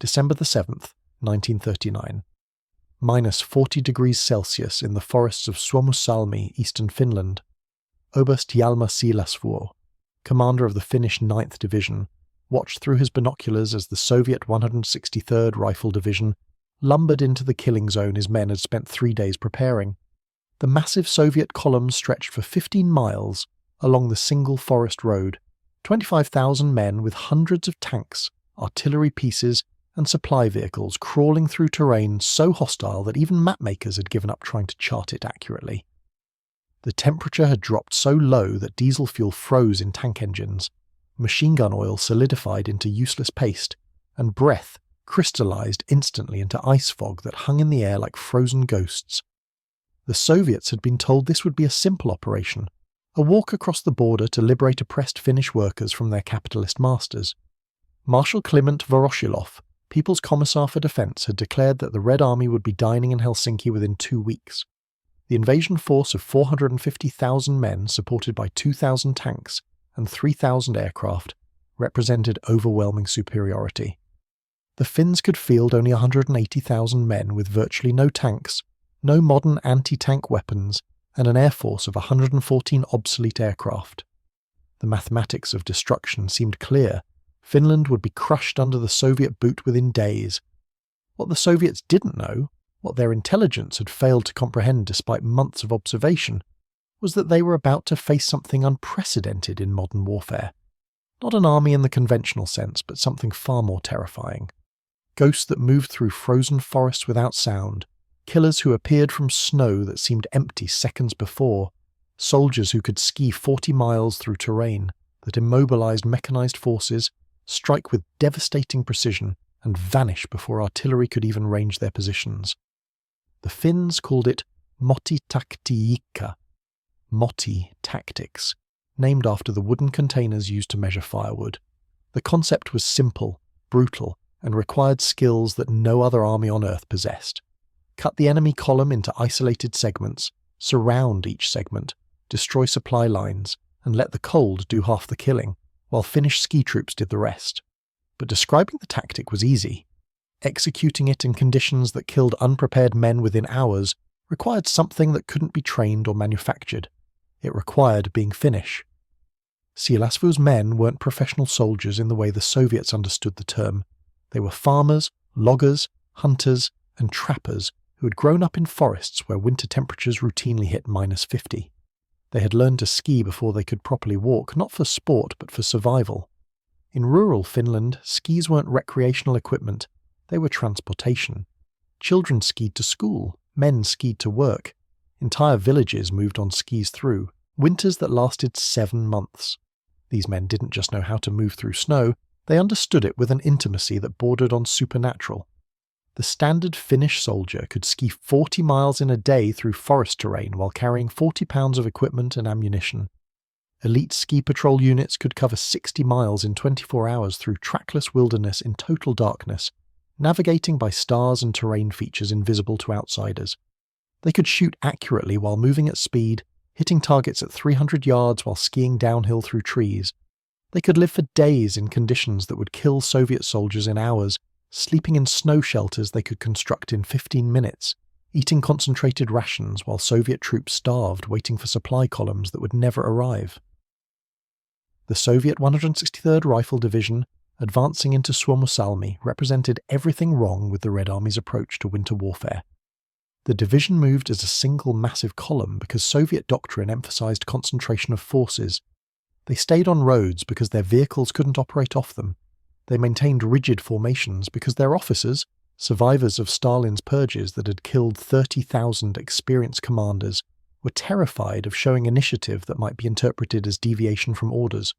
December the 7th, 1939. -40 degrees Celsius in the forests of Suomussalmi, eastern Finland. Oberst Hjalmar Siilasvuo, commander of the Finnish 9th Division, watched through his binoculars as the Soviet 163rd Rifle Division lumbered into the killing zone his men had spent 3 days preparing. The massive Soviet columns stretched for 15 miles along the single forest road, 25,000 men with hundreds of tanks, artillery pieces, and supply vehicles crawling through terrain so hostile that even mapmakers had given up trying to chart it accurately. The temperature had dropped so low that diesel fuel froze in tank engines, machine gun oil solidified into useless paste, and breath crystallized instantly into ice fog that hung in the air like frozen ghosts. The Soviets had been told this would be a simple operation, a walk across the border to liberate oppressed Finnish workers from their capitalist masters. Marshal Kliment Voroshilov, People's Commissar for Defence, had declared that the Red Army would be dining in Helsinki within 2 weeks. The invasion force of 450,000 men, supported by 2,000 tanks and 3,000 aircraft, represented overwhelming superiority. The Finns could field only 180,000 men with virtually no tanks, no modern anti-tank weapons, and an air force of 114 obsolete aircraft. The mathematics of destruction seemed clear. Finland would be crushed under the Soviet boot within days. What the Soviets didn't know, what their intelligence had failed to comprehend despite months of observation, was that they were about to face something unprecedented in modern warfare. Not an army in the conventional sense, but something far more terrifying. Ghosts that moved through frozen forests without sound, killers who appeared from snow that seemed empty seconds before, soldiers who could ski 40 miles through terrain that immobilized mechanized forces, strike with devastating precision, and vanish before artillery could even range their positions. The Finns called it mottitaktiikka, motti tactics, named after the wooden containers used to measure firewood. The concept was simple, brutal, and required skills that no other army on earth possessed. Cut the enemy column into isolated segments, surround each segment, destroy supply lines, and let the cold do half the killing, while Finnish ski troops did the rest. But describing the tactic was easy. Executing it in conditions that killed unprepared men within hours required something that couldn't be trained or manufactured. It required being Finnish. Siilasvuo's men weren't professional soldiers in the way the Soviets understood the term. They were farmers, loggers, hunters, and trappers who had grown up in forests where winter temperatures routinely hit -50. They had learned to ski before they could properly walk, not for sport but for survival. In rural Finland, skis weren't recreational equipment, they were transportation. Children skied to school, men skied to work. Entire villages moved on skis through, winters that lasted 7 months. These men didn't just know how to move through snow, they understood it with an intimacy that bordered on supernatural. The standard Finnish soldier could ski 40 miles in a day through forest terrain while carrying 40 pounds of equipment and ammunition. Elite ski patrol units could cover 60 miles in 24 hours through trackless wilderness in total darkness, navigating by stars and terrain features invisible to outsiders. They could shoot accurately while moving at speed, hitting targets at 300 yards while skiing downhill through trees. They could live for days in conditions that would kill Soviet soldiers in hours, sleeping in snow shelters they could construct in 15 minutes, eating concentrated rations while Soviet troops starved waiting for supply columns that would never arrive. The Soviet 163rd Rifle Division, advancing into Suomussalmi, represented everything wrong with the Red Army's approach to winter warfare. The division moved as a single massive column because Soviet doctrine emphasized concentration of forces. They stayed on roads because their vehicles couldn't operate off them. They maintained rigid formations because their officers, survivors of Stalin's purges that had killed 30,000 experienced commanders, were terrified of showing initiative that might be interpreted as deviation from orders.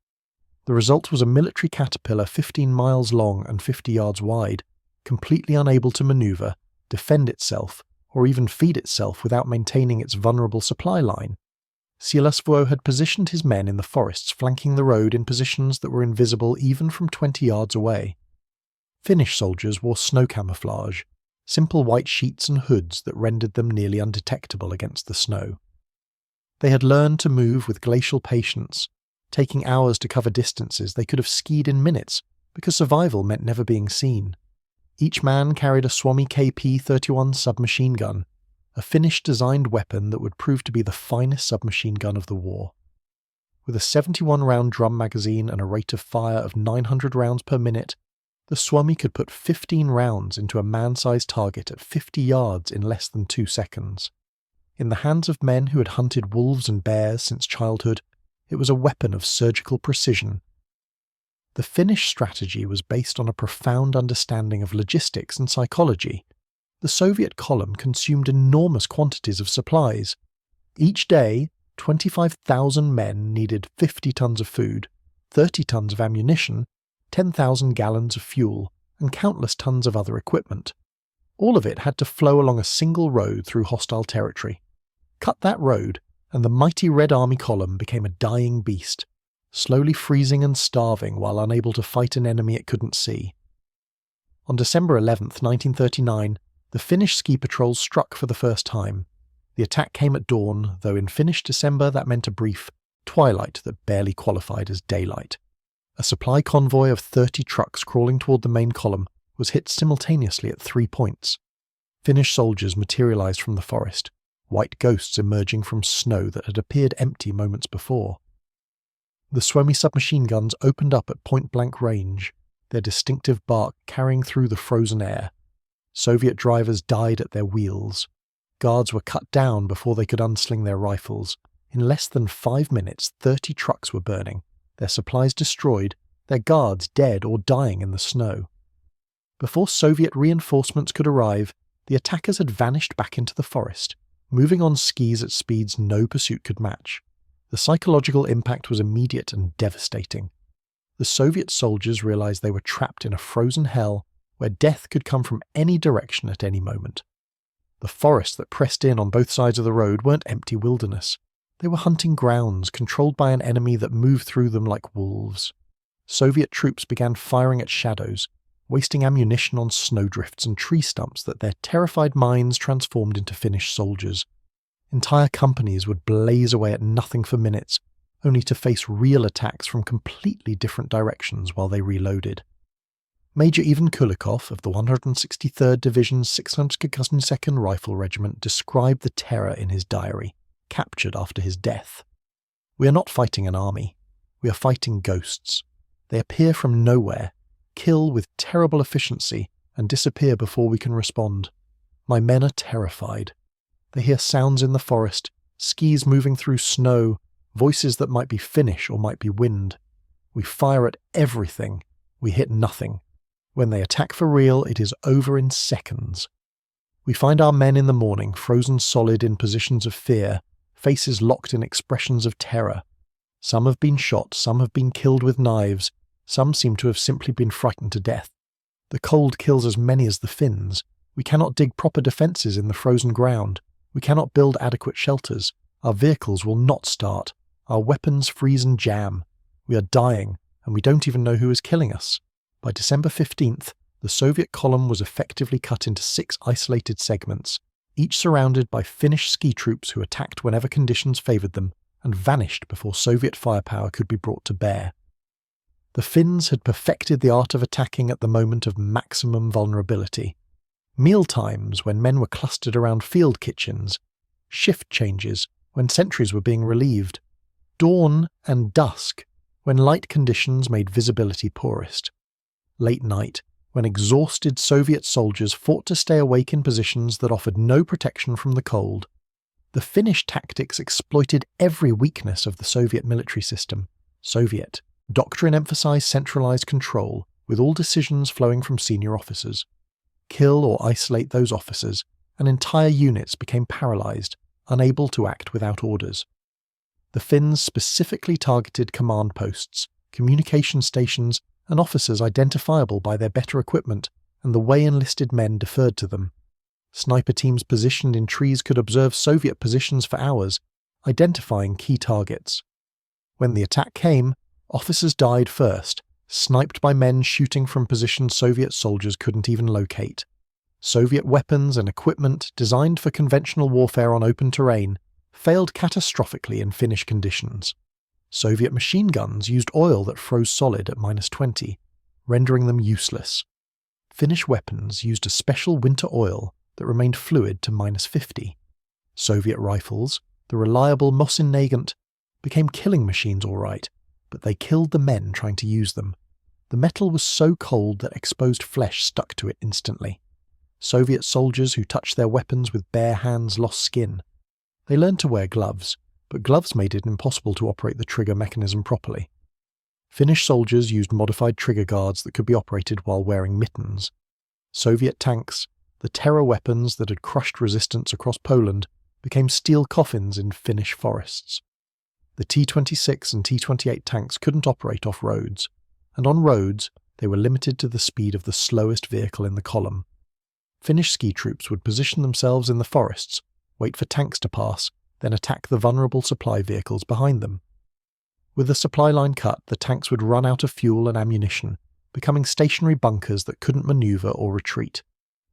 The result was a military caterpillar 15 miles long and 50 yards wide, completely unable to maneuver, defend itself, or even feed itself without maintaining its vulnerable supply line. Siilasvuo had positioned his men in the forests flanking the road in positions that were invisible even from 20 yards away. Finnish soldiers wore snow camouflage, simple white sheets and hoods that rendered them nearly undetectable against the snow. They had learned to move with glacial patience, taking hours to cover distances they could have skied in minutes because survival meant never being seen. Each man carried a Suomi KP-31 submachine gun, a Finnish-designed weapon that would prove to be the finest submachine gun of the war. With a 71-round drum magazine and a rate of fire of 900 rounds per minute, the Suomi could put 15 rounds into a man-sized target at 50 yards in less than 2 seconds. In the hands of men who had hunted wolves and bears since childhood, it was a weapon of surgical precision. The Finnish strategy was based on a profound understanding of logistics and psychology. The Soviet column consumed enormous quantities of supplies. Each day, 25,000 men needed 50 tons of food, 30 tons of ammunition, 10,000 gallons of fuel, and countless tons of other equipment. All of it had to flow along a single road through hostile territory. Cut that road, and the mighty Red Army column became a dying beast, slowly freezing and starving while unable to fight an enemy it couldn't see. On December 11, 1939, the Finnish ski patrols struck for the first time. The attack came at dawn, though in Finnish December that meant a brief twilight that barely qualified as daylight. A supply convoy of 30 trucks crawling toward the main column was hit simultaneously at 3 points. Finnish soldiers materialized from the forest, white ghosts emerging from snow that had appeared empty moments before. The Suomi submachine guns opened up at point-blank range, their distinctive bark carrying through the frozen air. Soviet drivers died at their wheels. Guards were cut down before they could unsling their rifles. In less than 5 minutes, 30 trucks were burning, their supplies destroyed, their guards dead or dying in the snow. Before Soviet reinforcements could arrive, the attackers had vanished back into the forest, moving on skis at speeds no pursuit could match. The psychological impact was immediate and devastating. The Soviet soldiers realized they were trapped in a frozen hell where death could come from any direction at any moment. The forests that pressed in on both sides of the road weren't empty wilderness. They were hunting grounds controlled by an enemy that moved through them like wolves. Soviet troops began firing at shadows, wasting ammunition on snowdrifts and tree stumps that their terrified minds transformed into Finnish soldiers. Entire companies would blaze away at nothing for minutes, only to face real attacks from completely different directions while they reloaded. Major Ivan Kulikov of the 163rd Division's 602nd Rifle Regiment described the terror in his diary, captured after his death. "We are not fighting an army. We are fighting ghosts. They appear from nowhere, kill with terrible efficiency, and disappear before we can respond. My men are terrified. They hear sounds in the forest, skis moving through snow, voices that might be Finnish or might be wind. We fire at everything. We hit nothing. When they attack for real, it is over in seconds. We find our men in the morning frozen solid in positions of fear, faces locked in expressions of terror. Some have been shot, some have been killed with knives, some seem to have simply been frightened to death. The cold kills as many as the Finns. We cannot dig proper defences in the frozen ground. We cannot build adequate shelters. Our vehicles will not start. Our weapons freeze and jam. We are dying, and we don't even know who is killing us." By December 15th, the Soviet column was effectively cut into 6 isolated segments, each surrounded by Finnish ski troops who attacked whenever conditions favoured them and vanished before Soviet firepower could be brought to bear. The Finns had perfected the art of attacking at the moment of maximum vulnerability. Meal times, when men were clustered around field kitchens, shift changes, when sentries were being relieved, dawn and dusk, when light conditions made visibility poorest, late night, when exhausted Soviet soldiers fought to stay awake in positions that offered no protection from the cold. The Finnish tactics exploited every weakness of the Soviet military system. Soviet doctrine emphasized centralized control, with all decisions flowing from senior officers. Kill or isolate those officers, and entire units became paralyzed, unable to act without orders. The Finns specifically targeted command posts, communication stations, and officers identifiable by their better equipment and the way enlisted men deferred to them. Sniper teams positioned in trees could observe Soviet positions for hours, identifying key targets. When the attack came, officers died first, sniped by men shooting from positions Soviet soldiers couldn't even locate. Soviet weapons and equipment designed for conventional warfare on open terrain failed catastrophically in Finnish conditions. Soviet machine guns used oil that froze solid at -20, rendering them useless. Finnish weapons used a special winter oil that remained fluid to -50. Soviet rifles, the reliable Mosin Nagant, became killing machines all right, but they killed the men trying to use them. The metal was so cold that exposed flesh stuck to it instantly. Soviet soldiers who touched their weapons with bare hands lost skin. They learned to wear gloves, but gloves made it impossible to operate the trigger mechanism properly. Finnish soldiers used modified trigger guards that could be operated while wearing mittens. Soviet tanks, the terror weapons that had crushed resistance across Poland, became steel coffins in Finnish forests. The T-26 and T-28 tanks couldn't operate off roads, and on roads they were limited to the speed of the slowest vehicle in the column. Finnish ski troops would position themselves in the forests, wait for tanks to pass, then attack the vulnerable supply vehicles behind them. With the supply line cut, the tanks would run out of fuel and ammunition, becoming stationary bunkers that couldn't maneuver or retreat.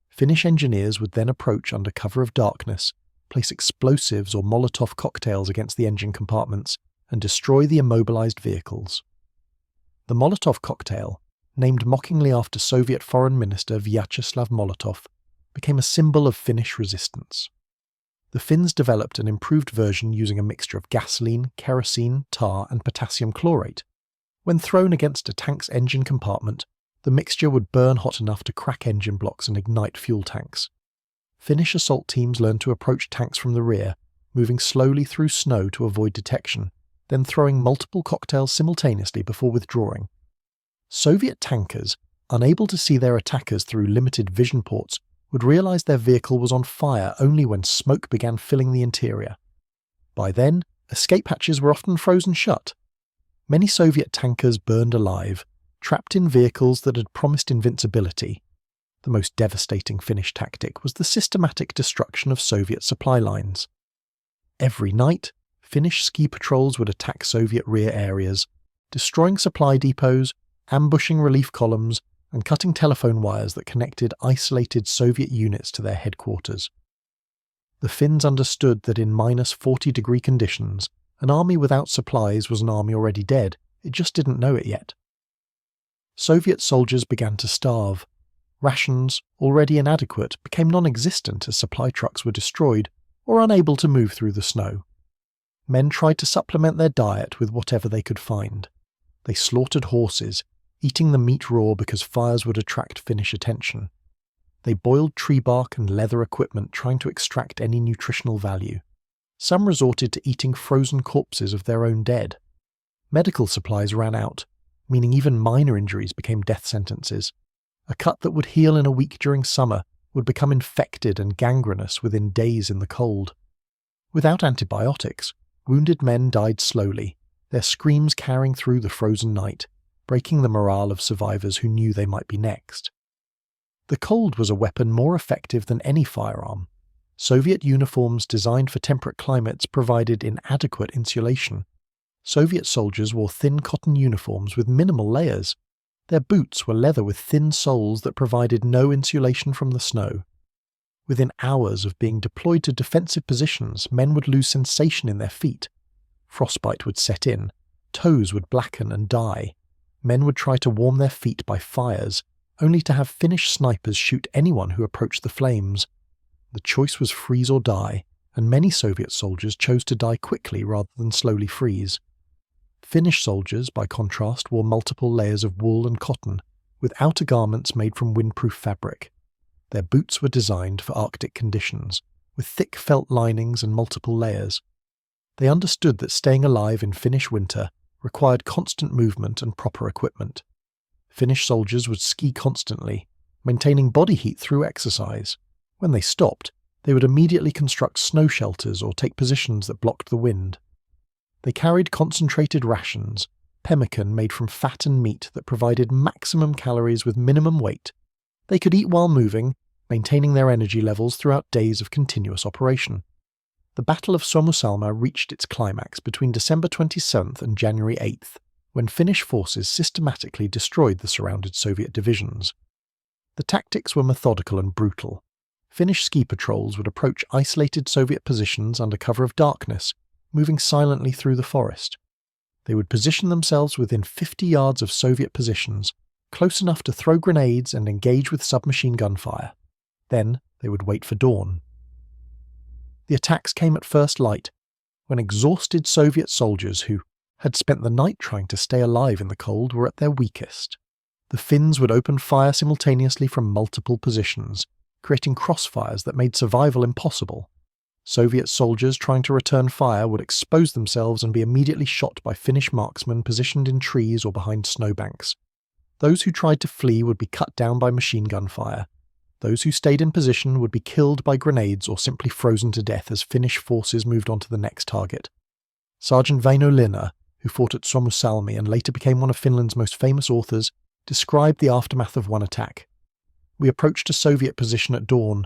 Finnish engineers would then approach under cover of darkness, place explosives or Molotov cocktails against the engine compartments, and destroy the immobilized vehicles. The Molotov cocktail, named mockingly after Soviet Foreign Minister Vyacheslav Molotov, became a symbol of Finnish resistance. The Finns developed an improved version using a mixture of gasoline, kerosene, tar, and potassium chlorate. When thrown against a tank's engine compartment, the mixture would burn hot enough to crack engine blocks and ignite fuel tanks. Finnish assault teams learned to approach tanks from the rear, moving slowly through snow to avoid detection, then throwing multiple cocktails simultaneously before withdrawing. Soviet tankers, unable to see their attackers through limited vision ports, would realize their vehicle was on fire only when smoke began filling the interior. By then, escape hatches were often frozen shut. Many Soviet tankers burned alive, trapped in vehicles that had promised invincibility. The most devastating Finnish tactic was the systematic destruction of Soviet supply lines. Every night, Finnish ski patrols would attack Soviet rear areas, destroying supply depots, ambushing relief columns, and cutting telephone wires that connected isolated Soviet units to their headquarters. The Finns understood that in -40-degree conditions, an army without supplies was an army already dead. It just didn't know it yet. Soviet soldiers began to starve. Rations, already inadequate, became non-existent as supply trucks were destroyed or unable to move through the snow. Men tried to supplement their diet with whatever they could find. They slaughtered horses, eating the meat raw because fires would attract Finnish attention. They boiled tree bark and leather equipment trying to extract any nutritional value. Some resorted to eating frozen corpses of their own dead. Medical supplies ran out, meaning even minor injuries became death sentences. A cut that would heal in a week during summer would become infected and gangrenous within days in the cold. Without antibiotics, wounded men died slowly, their screams carrying through the frozen night, breaking the morale of survivors who knew they might be next. The cold was a weapon more effective than any firearm. Soviet uniforms designed for temperate climates provided inadequate insulation. Soviet soldiers wore thin cotton uniforms with minimal layers. Their boots were leather with thin soles that provided no insulation from the snow. Within hours of being deployed to defensive positions, men would lose sensation in their feet. Frostbite would set in, toes would blacken and die. Men would try to warm their feet by fires, only to have Finnish snipers shoot anyone who approached the flames. The choice was freeze or die, and many Soviet soldiers chose to die quickly rather than slowly freeze. Finnish soldiers, by contrast, wore multiple layers of wool and cotton, with outer garments made from windproof fabric. Their boots were designed for Arctic conditions, with thick felt linings and multiple layers. They understood that staying alive in Finnish winter required constant movement and proper equipment. Finnish soldiers would ski constantly, maintaining body heat through exercise. When they stopped, they would immediately construct snow shelters or take positions that blocked the wind. They carried concentrated rations, pemmican made from fat and meat that provided maximum calories with minimum weight. They could eat while moving, maintaining their energy levels throughout days of continuous operation. The Battle of Suomussalma reached its climax between December 27th and January 8th, when Finnish forces systematically destroyed the surrounded Soviet divisions. The tactics were methodical and brutal. Finnish ski patrols would approach isolated Soviet positions under cover of darkness, moving silently through the forest. They would position themselves within 50 yards of Soviet positions, close enough to throw grenades and engage with submachine gun fire. Then they would wait for dawn. The attacks came at first light, when exhausted Soviet soldiers who had spent the night trying to stay alive in the cold were at their weakest. The Finns would open fire simultaneously from multiple positions, creating crossfires that made survival impossible. Soviet soldiers trying to return fire would expose themselves and be immediately shot by Finnish marksmen positioned in trees or behind snowbanks. Those who tried to flee would be cut down by machine gun fire. Those who stayed in position would be killed by grenades or simply frozen to death as Finnish forces moved on to the next target. Sergeant Väinö Linna, who fought at Suomussalmi and later became one of Finland's most famous authors, described the aftermath of one attack. "We approached a Soviet position at dawn.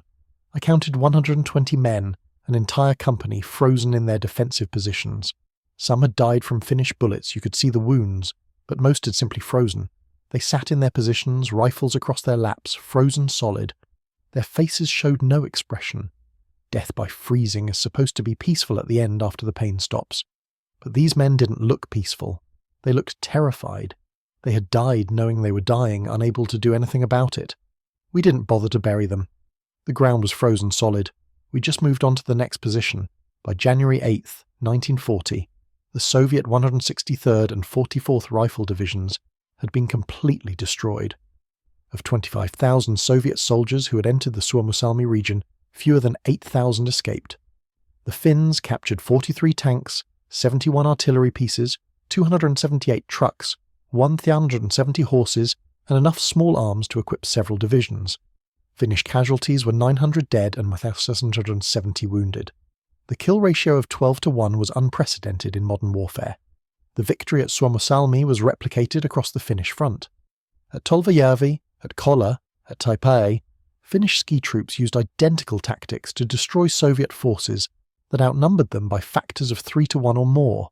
I counted 120 men, an entire company frozen in their defensive positions. Some had died from Finnish bullets, you could see the wounds, but most had simply frozen. They sat in their positions, rifles across their laps, frozen solid. Their faces showed no expression. Death by freezing is supposed to be peaceful at the end after the pain stops. But these men didn't look peaceful. They looked terrified. They had died knowing they were dying, unable to do anything about it. We didn't bother to bury them. The ground was frozen solid. We just moved on to the next position. By January 8th, 1940, the Soviet 163rd and 44th Rifle Divisions had been completely destroyed. Of 25,000 Soviet soldiers who had entered the Suomussalmi region, fewer than 8,000 escaped. The Finns captured 43 tanks, 71 artillery pieces, 278 trucks, 1,370 horses, and enough small arms to equip several divisions. Finnish casualties were 900 dead and 1,670 wounded. The kill ratio of 12-1 was unprecedented in modern warfare. The victory at Suomussalmi was replicated across the Finnish front. At Tolvajärvi, at Kolla, at Taipei, Finnish ski troops used identical tactics to destroy Soviet forces that outnumbered them by factors of 3-1 or more.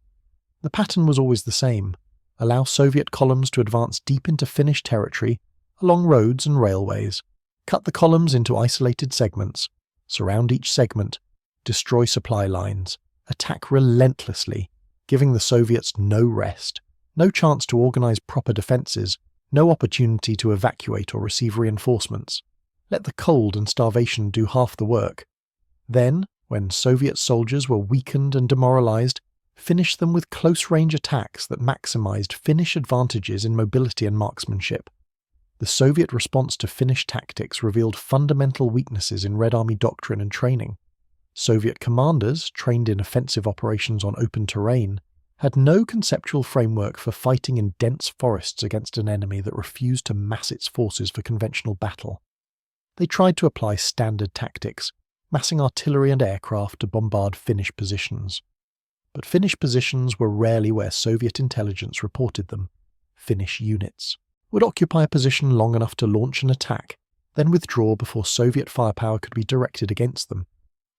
The pattern was always the same: allow Soviet columns to advance deep into Finnish territory, along roads and railways, cut the columns into isolated segments, surround each segment, destroy supply lines, attack relentlessly, giving the Soviets no rest, no chance to organize proper defenses, no opportunity to evacuate or receive reinforcements. Let the cold and starvation do half the work. Then, when Soviet soldiers were weakened and demoralized, finish them with close-range attacks that maximized Finnish advantages in mobility and marksmanship. The Soviet response to Finnish tactics revealed fundamental weaknesses in Red Army doctrine and training. Soviet commanders, trained in offensive operations on open terrain, had no conceptual framework for fighting in dense forests against an enemy that refused to mass its forces for conventional battle. They tried to apply standard tactics, massing artillery and aircraft to bombard Finnish positions. But Finnish positions were rarely where Soviet intelligence reported them. Finnish units would occupy a position long enough to launch an attack, then withdraw before Soviet firepower could be directed against them.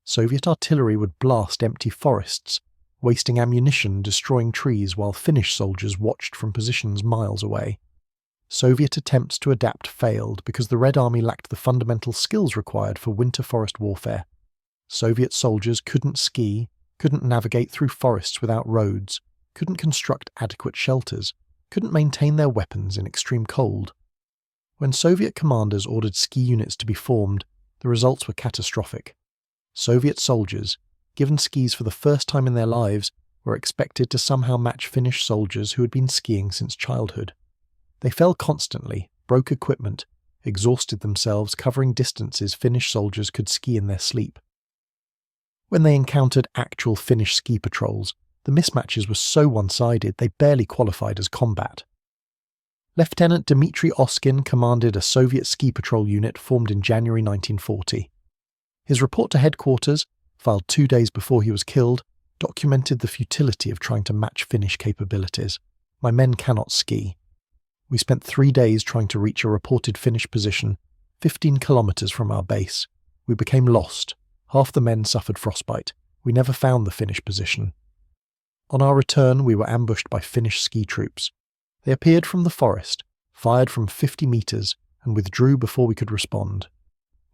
Soviet artillery would blast empty forests, wasting ammunition, destroying trees, while Finnish soldiers watched from positions miles away. Soviet attempts to adapt failed because the Red Army lacked the fundamental skills required for winter forest warfare. Soviet soldiers couldn't ski, couldn't navigate through forests without roads, couldn't construct adequate shelters, couldn't maintain their weapons in extreme cold. When Soviet commanders ordered ski units to be formed, the results were catastrophic. Soviet soldiers, given skis for the first time in their lives, were expected to somehow match Finnish soldiers who had been skiing since childhood. They fell constantly, broke equipment, exhausted themselves covering distances Finnish soldiers could ski in their sleep. When they encountered actual Finnish ski patrols, the mismatches were so one-sided they barely qualified as combat. Lieutenant Dmitry Oskin commanded a Soviet ski patrol unit formed in January 1940. His report to headquarters, filed 2 days before he was killed, documented the futility of trying to match Finnish capabilities. "My men cannot ski. We spent 3 days trying to reach a reported Finnish position, 15 kilometers from our base. We became lost. Half the men suffered frostbite. We never found the Finnish position. On our return, we were ambushed by Finnish ski troops. They appeared from the forest, fired from 50 meters, and withdrew before we could respond.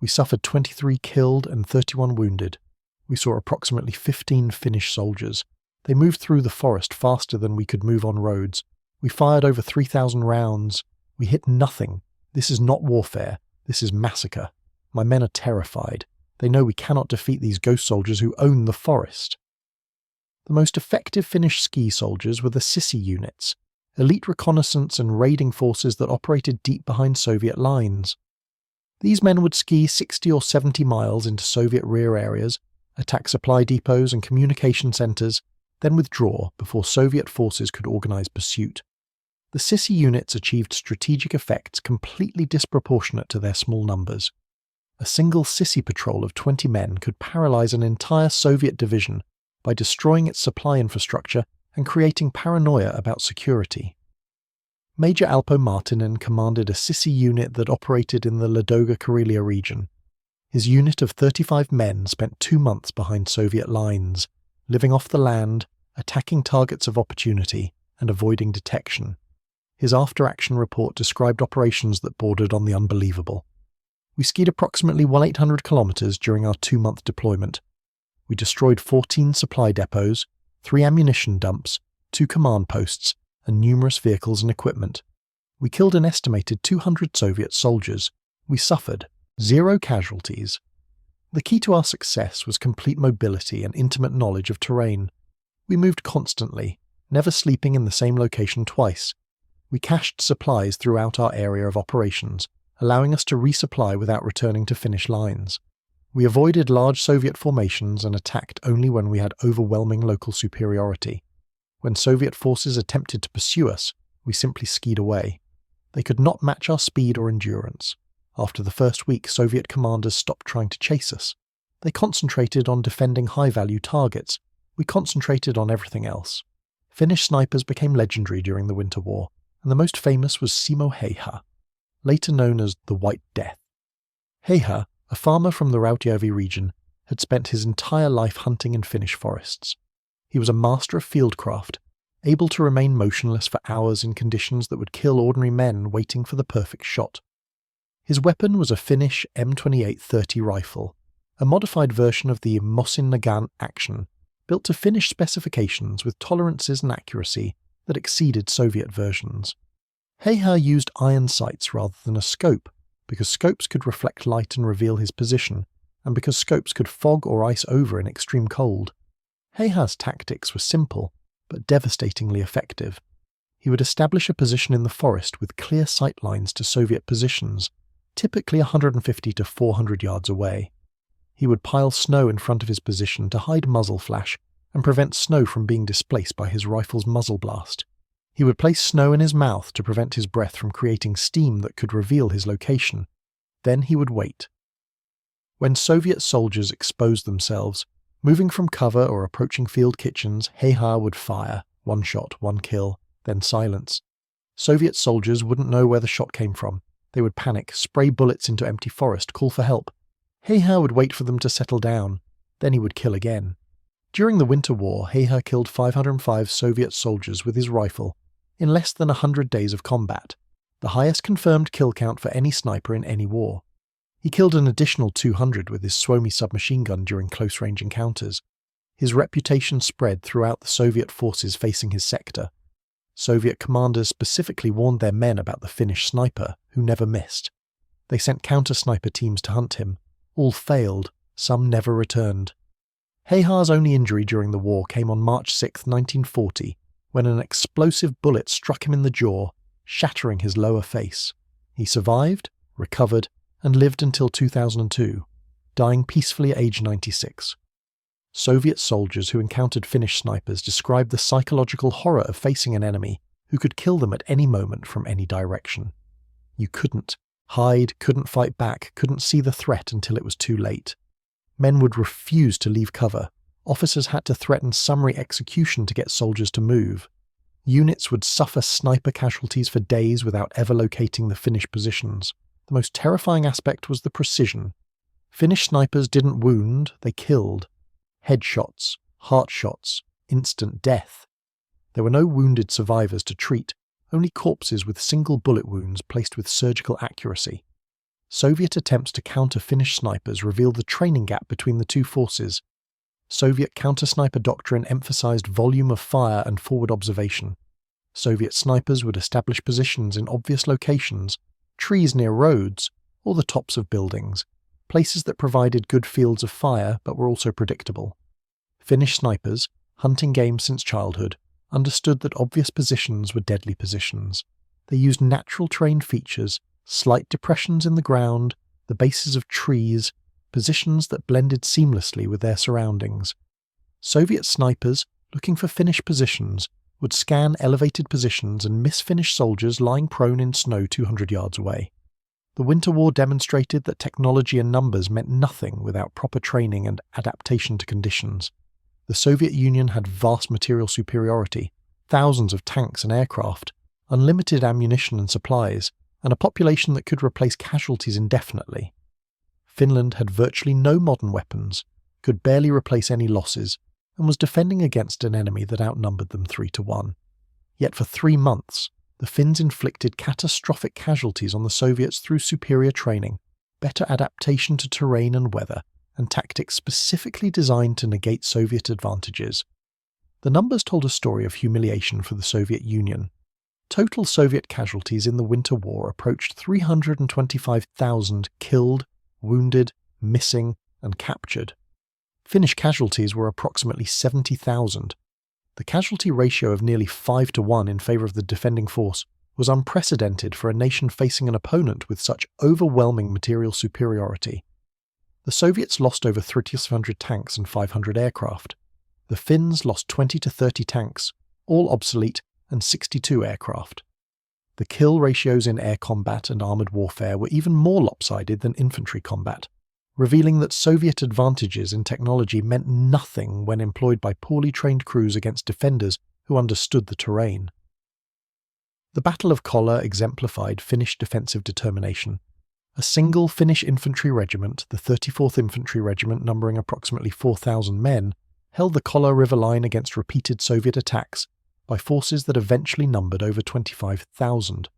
We suffered 23 killed and 31 wounded. We saw approximately 15 Finnish soldiers. They moved through the forest faster than we could move on roads. We fired over 3,000 rounds. We hit nothing. This is not warfare. This is massacre. My men are terrified. They know we cannot defeat these ghost soldiers who own the forest. The most effective Finnish ski soldiers were the Sissi units, elite reconnaissance and raiding forces that operated deep behind Soviet lines. These men would ski 60 or 70 miles into Soviet rear areas, attack supply depots and communication centres, then withdraw before Soviet forces could organise pursuit. The Sissi units achieved strategic effects completely disproportionate to their small numbers. A single Sissi patrol of 20 men could paralyse an entire Soviet division by destroying its supply infrastructure and creating paranoia about security. Major Alpo Martinen commanded a Sissi unit that operated in the Ladoga-Karelia region. His unit of 35 men spent 2 months behind Soviet lines, living off the land, attacking targets of opportunity, and avoiding detection. His after-action report described operations that bordered on the unbelievable. We skied approximately 1,800 kilometers during our 2-month deployment. We destroyed 14 supply depots, 3 ammunition dumps, 2 command posts, and numerous vehicles and equipment. We killed an estimated 200 Soviet soldiers. We suffered 0 casualties. The key to our success was complete mobility and intimate knowledge of terrain. We moved constantly, never sleeping in the same location twice. We cached supplies throughout our area of operations, allowing us to resupply without returning to Finnish lines. We avoided large Soviet formations and attacked only when we had overwhelming local superiority. When Soviet forces attempted to pursue us, we simply skied away. They could not match our speed or endurance. After the first week, Soviet commanders stopped trying to chase us. They concentrated on defending high-value targets. We concentrated on everything else. Finnish snipers became legendary during the Winter War, and the most famous was Simo Heiha, later known as the White Death. Heiha, a farmer from the Rautjärvi region, had spent his entire life hunting in Finnish forests. He was a master of fieldcraft, able to remain motionless for hours in conditions that would kill ordinary men waiting for the perfect shot. His weapon was a Finnish M28-30 rifle, a modified version of the Mosin Nagant action, built to Finnish specifications with tolerances and accuracy that exceeded Soviet versions. Heiha used iron sights rather than a scope, because scopes could reflect light and reveal his position, and because scopes could fog or ice over in extreme cold. Heiha's tactics were simple, but devastatingly effective. He would establish a position in the forest with clear sight lines to Soviet positions, typically 150 to 400 yards away. He would pile snow in front of his position to hide muzzle flash and prevent snow from being displaced by his rifle's muzzle blast. He would place snow in his mouth to prevent his breath from creating steam that could reveal his location. Then he would wait. When Soviet soldiers exposed themselves, moving from cover or approaching field kitchens, Heiha would fire, 1 shot, 1 kill, then silence. Soviet soldiers wouldn't know where the shot came from. They would panic, spray bullets into empty forest, call for help. Heiha would wait for them to settle down. Then he would kill again. During the Winter War, Heiha killed 505 Soviet soldiers with his rifle in less than 100 days of combat, the highest confirmed kill count for any sniper in any war. He killed an additional 200 with his Suomi submachine gun during close-range encounters. His reputation spread throughout the Soviet forces facing his sector. Soviet commanders specifically warned their men about the Finnish sniper, who never missed. They sent counter-sniper teams to hunt him. All failed, some never returned. Heiha's only injury during the war came on March 6, 1940, when an explosive bullet struck him in the jaw, shattering his lower face. He survived, recovered, and lived until 2002, dying peacefully at age 96. Soviet soldiers who encountered Finnish snipers described the psychological horror of facing an enemy who could kill them at any moment from any direction. You couldn't hide, couldn't fight back, couldn't see the threat until it was too late. Men would refuse to leave cover. Officers had to threaten summary execution to get soldiers to move. Units would suffer sniper casualties for days without ever locating the Finnish positions. The most terrifying aspect was the precision. Finnish snipers didn't wound, they killed. Headshots, heart shots, instant death. There were no wounded survivors to treat, only corpses with single bullet wounds placed with surgical accuracy. Soviet attempts to counter Finnish snipers revealed the training gap between the two forces. Soviet counter-sniper doctrine emphasized volume of fire and forward observation. Soviet snipers would establish positions in obvious locations, trees near roads, or the tops of buildings, places that provided good fields of fire but were also predictable. Finnish snipers, hunting game since childhood, understood that obvious positions were deadly positions. They used natural terrain features, slight depressions in the ground, the bases of trees, positions that blended seamlessly with their surroundings. Soviet snipers, looking for Finnish positions, would scan elevated positions and miss Finnish soldiers lying prone in snow 200 yards away. The Winter War demonstrated that technology and numbers meant nothing without proper training and adaptation to conditions. The Soviet Union had vast material superiority, thousands of tanks and aircraft, unlimited ammunition and supplies, and a population that could replace casualties indefinitely. Finland had virtually no modern weapons, could barely replace any losses, and was defending against an enemy that outnumbered them 3-1. Yet for 3 months, the Finns inflicted catastrophic casualties on the Soviets through superior training, better adaptation to terrain and weather, and tactics specifically designed to negate Soviet advantages. The numbers told a story of humiliation for the Soviet Union. Total Soviet casualties in the Winter War approached 325,000 killed, wounded, missing, and captured. Finnish casualties were approximately 70,000. The casualty ratio of nearly 5-1 in favour of the defending force was unprecedented for a nation facing an opponent with such overwhelming material superiority. The Soviets lost over 3,500 tanks and 500 aircraft. The Finns lost 20 to 30 tanks, all obsolete, and 62 aircraft. The kill ratios in air combat and armoured warfare were even more lopsided than infantry combat, revealing that Soviet advantages in technology meant nothing when employed by poorly trained crews against defenders who understood the terrain. The Battle of Kolla exemplified Finnish defensive determination. A single Finnish infantry regiment, the 34th Infantry Regiment numbering approximately 4,000 men, held the Kolla River line against repeated Soviet attacks by forces that eventually numbered over 25,000.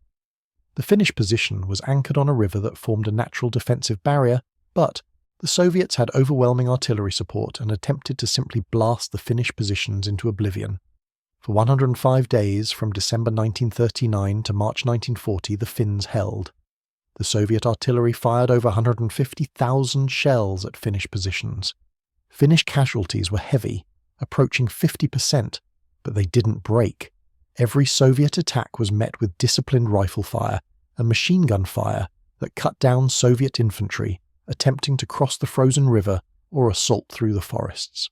The Finnish position was anchored on a river that formed a natural defensive barrier, but the Soviets had overwhelming artillery support and attempted to simply blast the Finnish positions into oblivion. For 105 days, from December 1939 to March 1940, the Finns held. The Soviet artillery fired over 150,000 shells at Finnish positions. Finnish casualties were heavy, approaching 50%, but they didn't break. Every Soviet attack was met with disciplined rifle fire and machine gun fire that cut down Soviet infantry attempting to cross the frozen river or assault through the forests.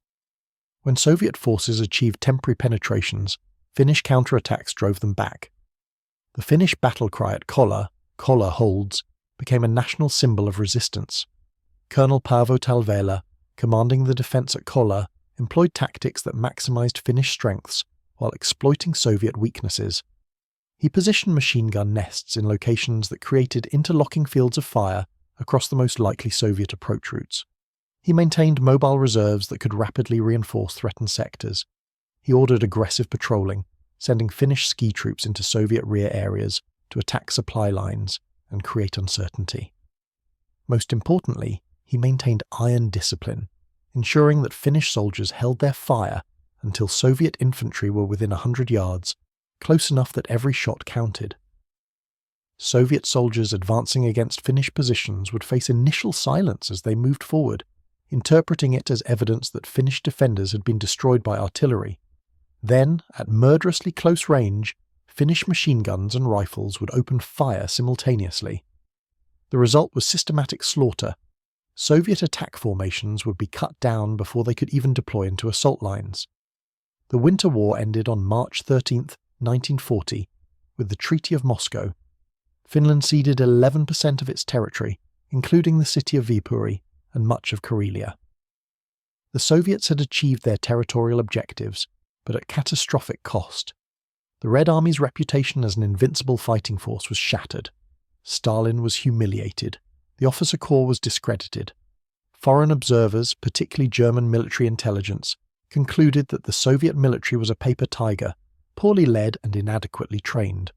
When Soviet forces achieved temporary penetrations, Finnish counterattacks drove them back. The Finnish battle cry at Kolla, "Kolla holds," became a national symbol of resistance. Colonel Paavo Talvela, commanding the defence at Kolla, employed tactics that maximised Finnish strengths while exploiting Soviet weaknesses. He positioned machine gun nests in locations that created interlocking fields of fire across the most likely Soviet approach routes. He maintained mobile reserves that could rapidly reinforce threatened sectors. He ordered aggressive patrolling, sending Finnish ski troops into Soviet rear areas to attack supply lines and create uncertainty. Most importantly, he maintained iron discipline, ensuring that Finnish soldiers held their fire until Soviet infantry were within 100 yards, close enough that every shot counted. Soviet soldiers advancing against Finnish positions would face initial silence as they moved forward, interpreting it as evidence that Finnish defenders had been destroyed by artillery. Then, at murderously close range, Finnish machine guns and rifles would open fire simultaneously. The result was systematic slaughter. Soviet attack formations would be cut down before they could even deploy into assault lines. The Winter War ended on March 13, 1940, with the Treaty of Moscow. Finland ceded 11% of its territory, including the city of Viipuri and much of Karelia. The Soviets had achieved their territorial objectives, but at catastrophic cost. The Red Army's reputation as an invincible fighting force was shattered. Stalin was humiliated. The officer corps was discredited. Foreign observers, particularly German military intelligence, concluded that the Soviet military was a paper tiger, poorly led and inadequately trained.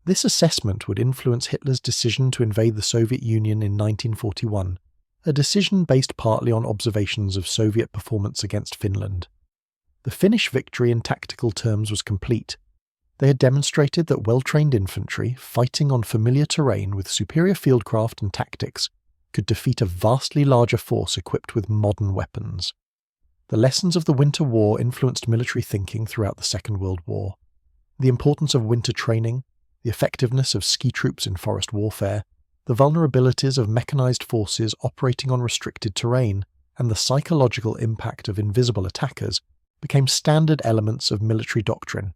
This assessment would influence Hitler's decision to invade the Soviet Union in 1941, a decision based partly on observations of Soviet performance against Finland. The Finnish victory in tactical terms was complete. They had demonstrated that well-trained infantry, fighting on familiar terrain with superior fieldcraft and tactics, could defeat a vastly larger force equipped with modern weapons. The lessons of the Winter War influenced military thinking throughout the Second World War. The importance of winter training, the effectiveness of ski troops in forest warfare, the vulnerabilities of mechanized forces operating on restricted terrain, and the psychological impact of invisible attackers became standard elements of military doctrine.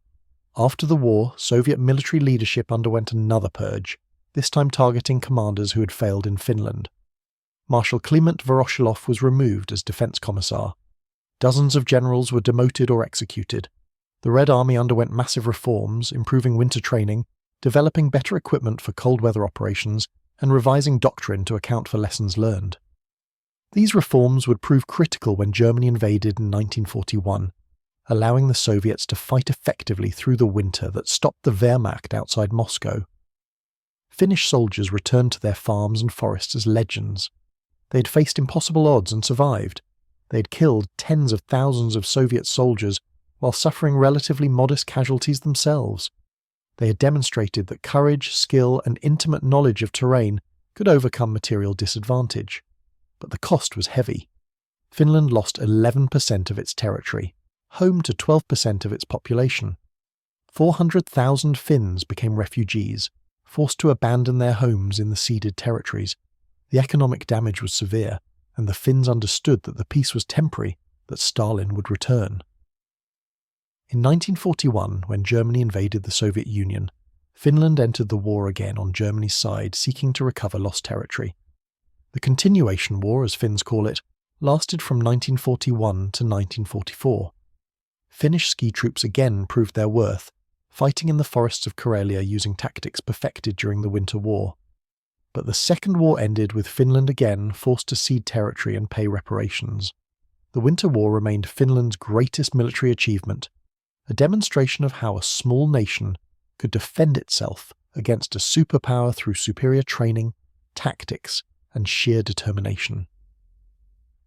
After the war, Soviet military leadership underwent another purge, this time targeting commanders who had failed in Finland. Marshal Kliment Voroshilov was removed as defense commissar. Dozens of generals were demoted or executed. The Red Army underwent massive reforms, improving winter training, developing better equipment for cold weather operations, and revising doctrine to account for lessons learned. These reforms would prove critical when Germany invaded in 1941, allowing the Soviets to fight effectively through the winter that stopped the Wehrmacht outside Moscow. Finnish soldiers returned to their farms and forests as legends. They had faced impossible odds and survived. They had killed tens of thousands of Soviet soldiers while suffering relatively modest casualties themselves. They had demonstrated that courage, skill, and intimate knowledge of terrain could overcome material disadvantage. But the cost was heavy. Finland lost 11% of its territory, home to 12% of its population. 400,000 Finns became refugees, forced to abandon their homes in the ceded territories. The economic damage was severe, and the Finns understood that the peace was temporary, that Stalin would return. In 1941, when Germany invaded the Soviet Union, Finland entered the war again on Germany's side, seeking to recover lost territory. The Continuation War, as Finns call it, lasted from 1941 to 1944. Finnish ski troops again proved their worth, fighting in the forests of Karelia using tactics perfected during the Winter War. But the Second War ended with Finland again forced to cede territory and pay reparations. The Winter War remained Finland's greatest military achievement, a demonstration of how a small nation could defend itself against a superpower through superior training, tactics, and sheer determination.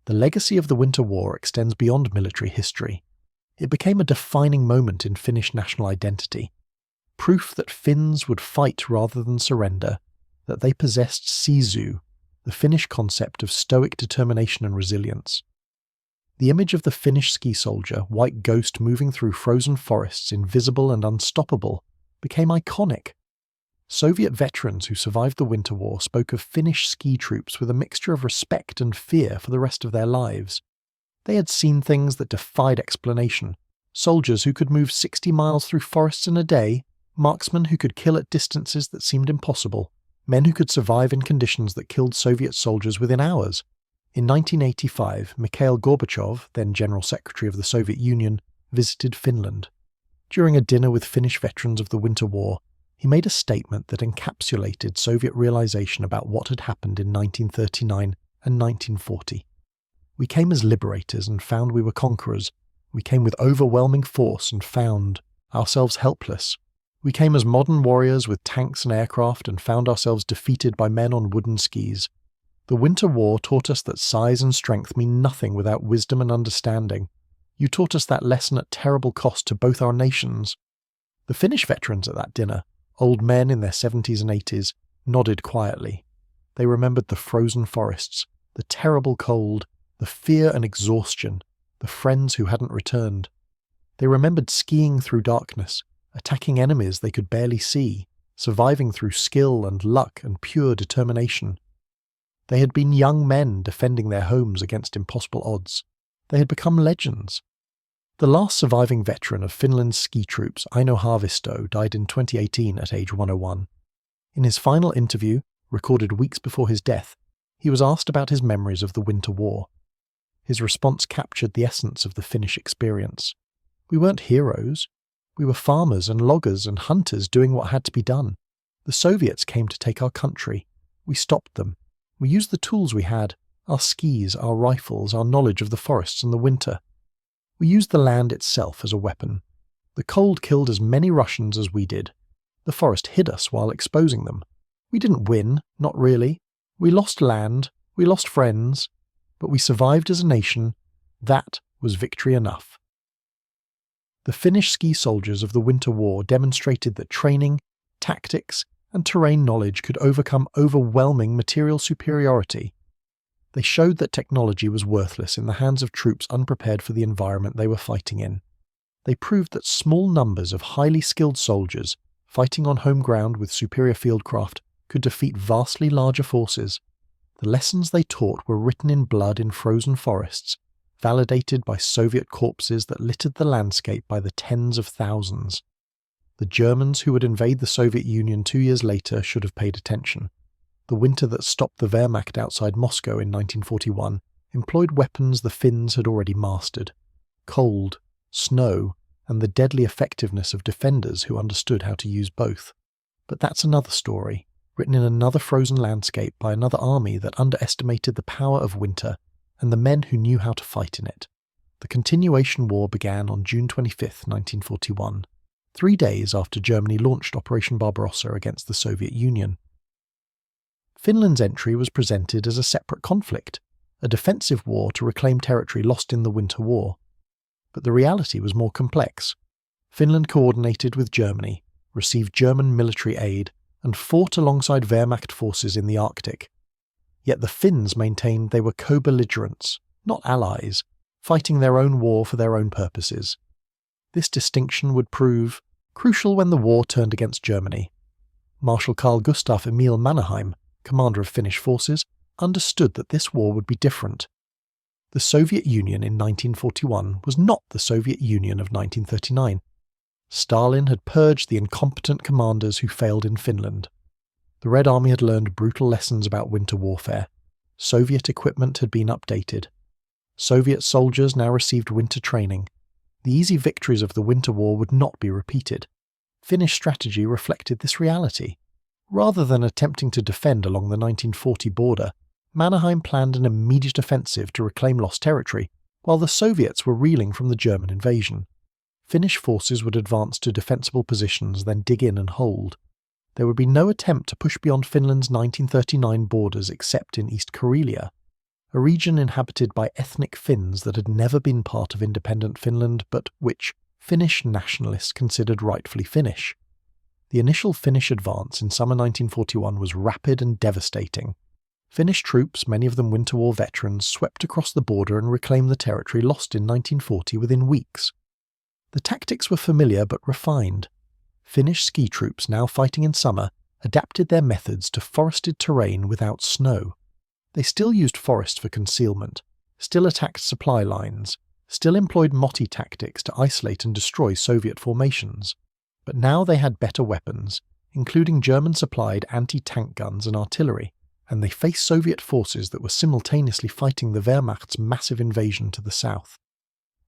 The legacy of the Winter War extends beyond military history. It became a defining moment in Finnish national identity, proof that Finns would fight rather than surrender, that they possessed sisu, the Finnish concept of stoic determination and resilience. The image of the Finnish ski soldier, white ghost moving through frozen forests, invisible and unstoppable, became iconic. Soviet veterans who survived the Winter War spoke of Finnish ski troops with a mixture of respect and fear for the rest of their lives. They had seen things that defied explanation, soldiers who could move 60 miles through forests in a day, marksmen who could kill at distances that seemed impossible, men who could survive in conditions that killed Soviet soldiers within hours. In 1985, Mikhail Gorbachev, then General Secretary of the Soviet Union, visited Finland. During a dinner with Finnish veterans of the Winter War, he made a statement that encapsulated Soviet realization about what had happened in 1939 and 1940. We came as liberators and found we were conquerors. We came with overwhelming force and found ourselves helpless. We came as modern warriors with tanks and aircraft and found ourselves defeated by men on wooden skis. The Winter War taught us that size and strength mean nothing without wisdom and understanding. You taught us that lesson at terrible cost to both our nations. The Finnish veterans at that dinner, old men in their 70s and 80s, nodded quietly. They remembered the frozen forests, the terrible cold, the fear and exhaustion, the friends who hadn't returned. They remembered skiing through darkness, attacking enemies they could barely see, surviving through skill and luck and pure determination. They had been young men defending their homes against impossible odds. They had become legends. The last surviving veteran of Finland's ski troops, Aino Haavisto, died in 2018 at age 101. In his final interview, recorded weeks before his death, he was asked about his memories of the Winter War. His response captured the essence of the Finnish experience. We weren't heroes. We were farmers and loggers and hunters doing what had to be done. The Soviets came to take our country. We stopped them. We used the tools we had, our skis, our rifles, our knowledge of the forests and the winter. We used the land itself as a weapon. The cold killed as many Russians as we did. The forest hid us while exposing them. We didn't win, not really. We lost land, we lost friends, but we survived as a nation. That was victory enough. The Finnish ski soldiers of the Winter War demonstrated that training, tactics, and terrain knowledge could overcome overwhelming material superiority. They showed that technology was worthless in the hands of troops unprepared for the environment they were fighting in. They proved that small numbers of highly skilled soldiers, fighting on home ground with superior fieldcraft, could defeat vastly larger forces. The lessons they taught were written in blood in frozen forests, validated by Soviet corpses that littered the landscape by the tens of thousands. The Germans who would invade the Soviet Union 2 years later should have paid attention. The winter that stopped the Wehrmacht outside Moscow in 1941 employed weapons the Finns had already mastered: cold, snow, and the deadly effectiveness of defenders who understood how to use both. But that's another story, written in another frozen landscape by another army that underestimated the power of winter and the men who knew how to fight in it. The Continuation War began on June 25, 1941, 3 days after Germany launched Operation Barbarossa against the Soviet Union. Finland's entry was presented as a separate conflict, a defensive war to reclaim territory lost in the Winter War. But the reality was more complex. Finland coordinated with Germany, received German military aid, and fought alongside Wehrmacht forces in the Arctic. Yet the Finns maintained they were co-belligerents, not allies, fighting their own war for their own purposes. This distinction would prove crucial when the war turned against Germany. Marshal Carl Gustaf Emil Mannerheim, commander of Finnish forces, understood that this war would be different. The Soviet Union in 1941 was not the Soviet Union of 1939. Stalin had purged the incompetent commanders who failed in Finland. The Red Army had learned brutal lessons about winter warfare. Soviet equipment had been updated. Soviet soldiers now received winter training. The easy victories of the Winter War would not be repeated. Finnish strategy reflected this reality. Rather than attempting to defend along the 1940 border, Mannerheim planned an immediate offensive to reclaim lost territory, while the Soviets were reeling from the German invasion. Finnish forces would advance to defensible positions, then dig in and hold. There would be no attempt to push beyond Finland's 1939 borders except in East Karelia, a region inhabited by ethnic Finns that had never been part of independent Finland but which Finnish nationalists considered rightfully Finnish. The initial Finnish advance in summer 1941 was rapid and devastating. Finnish troops, many of them Winter War veterans, swept across the border and reclaimed the territory lost in 1940 within weeks. The tactics were familiar but refined. Finnish ski troops, now fighting in summer, adapted their methods to forested terrain without snow. They still used forest for concealment, still attacked supply lines, still employed Motti tactics to isolate and destroy Soviet formations. But now they had better weapons, including German-supplied anti-tank guns and artillery, and they faced Soviet forces that were simultaneously fighting the Wehrmacht's massive invasion to the south.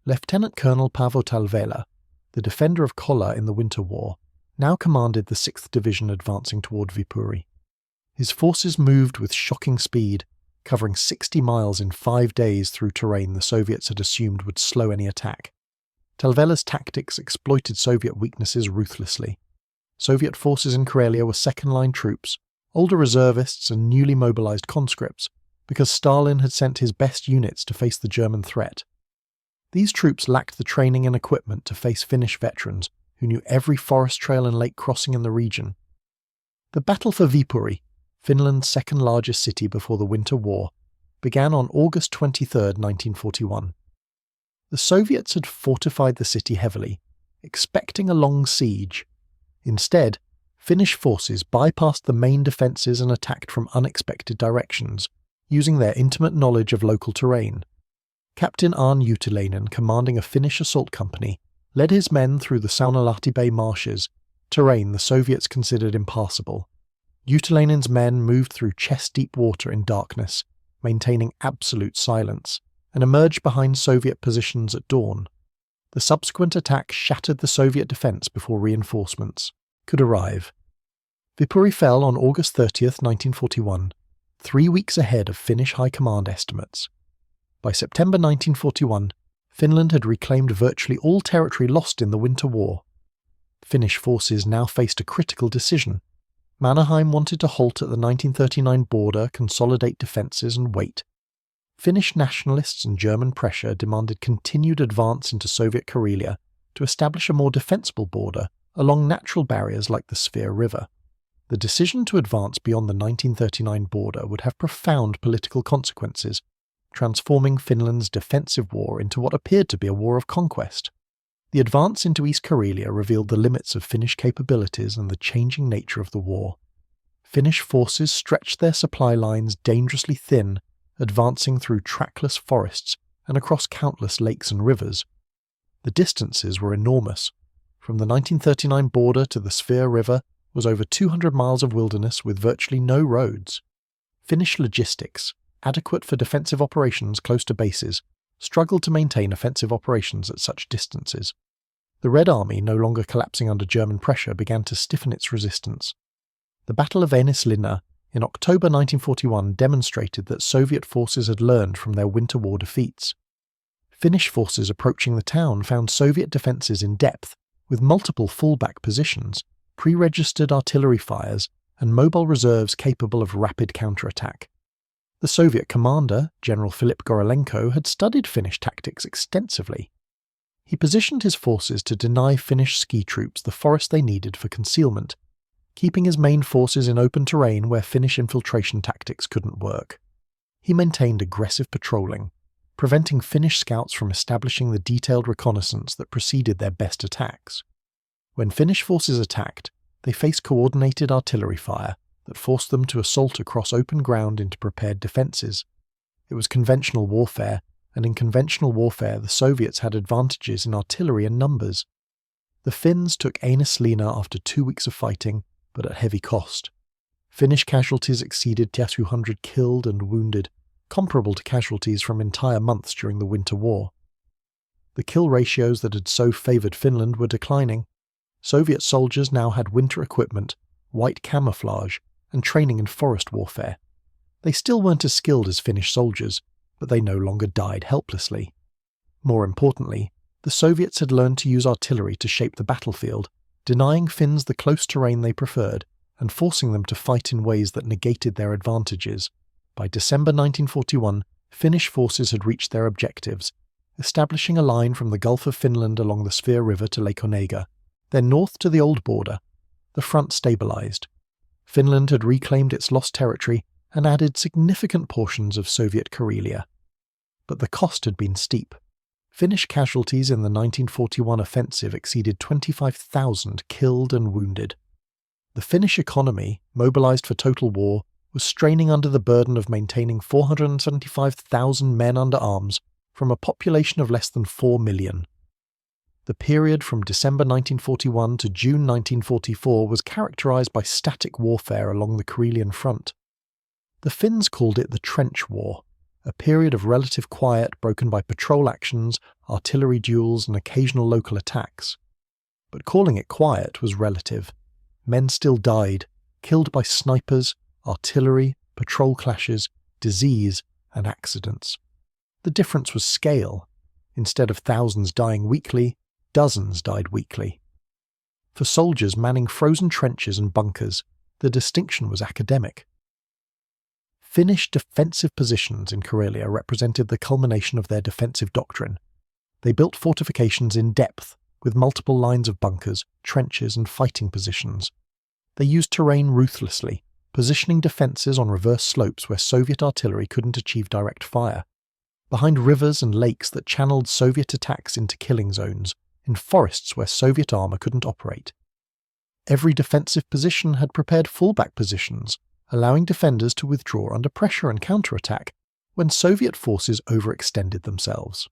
Lieutenant Colonel Paavo Talvela, the defender of Kola in the Winter War, now commanded the 6th Division advancing toward Viipuri. His forces moved with shocking speed, covering 60 miles in 5 days through terrain the Soviets had assumed would slow any attack. Talvela's tactics exploited Soviet weaknesses ruthlessly. Soviet forces in Karelia were second-line troops, older reservists and newly mobilized conscripts, because Stalin had sent his best units to face the German threat. These troops lacked the training and equipment to face Finnish veterans who knew every forest trail and lake crossing in the region. The battle for Viipuri, Finland's second-largest city before the Winter War, began on August 23, 1941. The Soviets had fortified the city heavily, expecting a long siege. Instead, Finnish forces bypassed the main defences and attacked from unexpected directions, using their intimate knowledge of local terrain. Captain Arne Juutilainen, commanding a Finnish assault company, led his men through the Saunalahti Bay marshes, terrain the Soviets considered impassable. Juutilainen's men moved through chest-deep water in darkness, maintaining absolute silence, and emerged behind Soviet positions at dawn. The subsequent attack shattered the Soviet defence before reinforcements could arrive. Viipuri fell on August 30, 1941, 3 weeks ahead of Finnish high command estimates. By September 1941, Finland had reclaimed virtually all territory lost in the Winter War. Finnish forces now faced a critical decision. Mannerheim wanted to halt at the 1939 border, consolidate defences and wait. Finnish nationalists and German pressure demanded continued advance into Soviet Karelia to establish a more defensible border along natural barriers like the Svir River. The decision to advance beyond the 1939 border would have profound political consequences, transforming Finland's defensive war into what appeared to be a war of conquest. The advance into East Karelia revealed the limits of Finnish capabilities and the changing nature of the war. Finnish forces stretched their supply lines dangerously thin, advancing through trackless forests and across countless lakes and rivers. The distances were enormous. From the 1939 border to the Svir River was over 200 miles of wilderness with virtually no roads. Finnish logistics, adequate for defensive operations close to bases, struggled to maintain offensive operations at such distances. The Red Army, no longer collapsing under German pressure, began to stiffen its resistance. The Battle of Ennislinna in October 1941 demonstrated that Soviet forces had learned from their Winter War defeats. Finnish forces approaching the town found Soviet defences in depth, with multiple fallback positions, pre-registered artillery fires, and mobile reserves capable of rapid counterattack. The Soviet commander, General Philip Gorilenko, had studied Finnish tactics extensively. He positioned his forces to deny Finnish ski troops the forest they needed for concealment, keeping his main forces in open terrain where Finnish infiltration tactics couldn't work. He maintained aggressive patrolling, preventing Finnish scouts from establishing the detailed reconnaissance that preceded their best attacks. When Finnish forces attacked, they faced coordinated artillery fire that forced them to assault across open ground into prepared defences. It was conventional warfare, and in conventional warfare the Soviets had advantages in artillery and numbers. The Finns took Ennislinna after 2 weeks of fighting, but at heavy cost. Finnish casualties exceeded 200 killed and wounded, comparable to casualties from entire months during the Winter War. The kill ratios that had so favoured Finland were declining. Soviet soldiers now had winter equipment, white camouflage, and training in forest warfare. They still weren't as skilled as Finnish soldiers, but they no longer died helplessly. More importantly, the Soviets had learned to use artillery to shape the battlefield, denying Finns the close terrain they preferred and forcing them to fight in ways that negated their advantages. By December 1941, Finnish forces had reached their objectives, establishing a line from the Gulf of Finland along the Svir River to Lake Onega, then north to the old border. The front stabilised. Finland had reclaimed its lost territory and added significant portions of Soviet Karelia. But the cost had been steep. Finnish casualties in the 1941 offensive exceeded 25,000 killed and wounded. The Finnish economy, mobilised for total war, was straining under the burden of maintaining 475,000 men under arms from a population of less than 4 million. The period from December 1941 to June 1944 was characterised by static warfare along the Karelian front. The Finns called it the Trench War, a period of relative quiet broken by patrol actions, artillery duels and occasional local attacks. But calling it quiet was relative. Men still died, killed by snipers, artillery, patrol clashes, disease and accidents. The difference was scale. Instead of thousands dying weekly, dozens died weekly. For soldiers manning frozen trenches and bunkers, the distinction was academic. Finnish defensive positions in Karelia represented the culmination of their defensive doctrine. They built fortifications in depth, with multiple lines of bunkers, trenches and fighting positions. They used terrain ruthlessly, positioning defences on reverse slopes where Soviet artillery couldn't achieve direct fire, behind rivers and lakes that channeled Soviet attacks into killing zones, in forests where Soviet armour couldn't operate. Every defensive position had prepared fallback positions, allowing defenders to withdraw under pressure and counterattack when Soviet forces overextended themselves.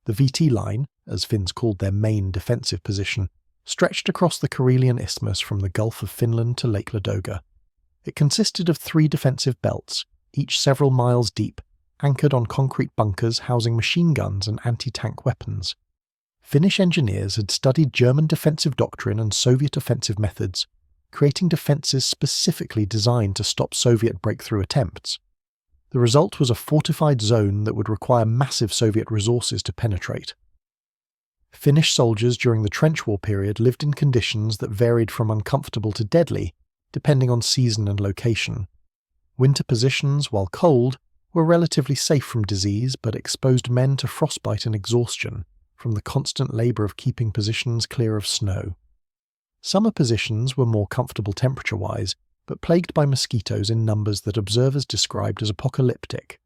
The VT line, as Finns called their main defensive position, stretched across the Karelian Isthmus from the Gulf of Finland to Lake Ladoga. It consisted of 3 defensive belts, each several miles deep, anchored on concrete bunkers housing machine guns and anti-tank weapons. Finnish engineers had studied German defensive doctrine and Soviet offensive methods, creating defences specifically designed to stop Soviet breakthrough attempts. The result was a fortified zone that would require massive Soviet resources to penetrate. Finnish soldiers during the trench war period lived in conditions that varied from uncomfortable to deadly, depending on season and location. Winter positions, while cold, were relatively safe from disease but exposed men to frostbite and exhaustion, from the constant labour of keeping positions clear of snow. Summer positions were more comfortable temperature-wise, but plagued by mosquitoes in numbers that observers described as apocalyptic.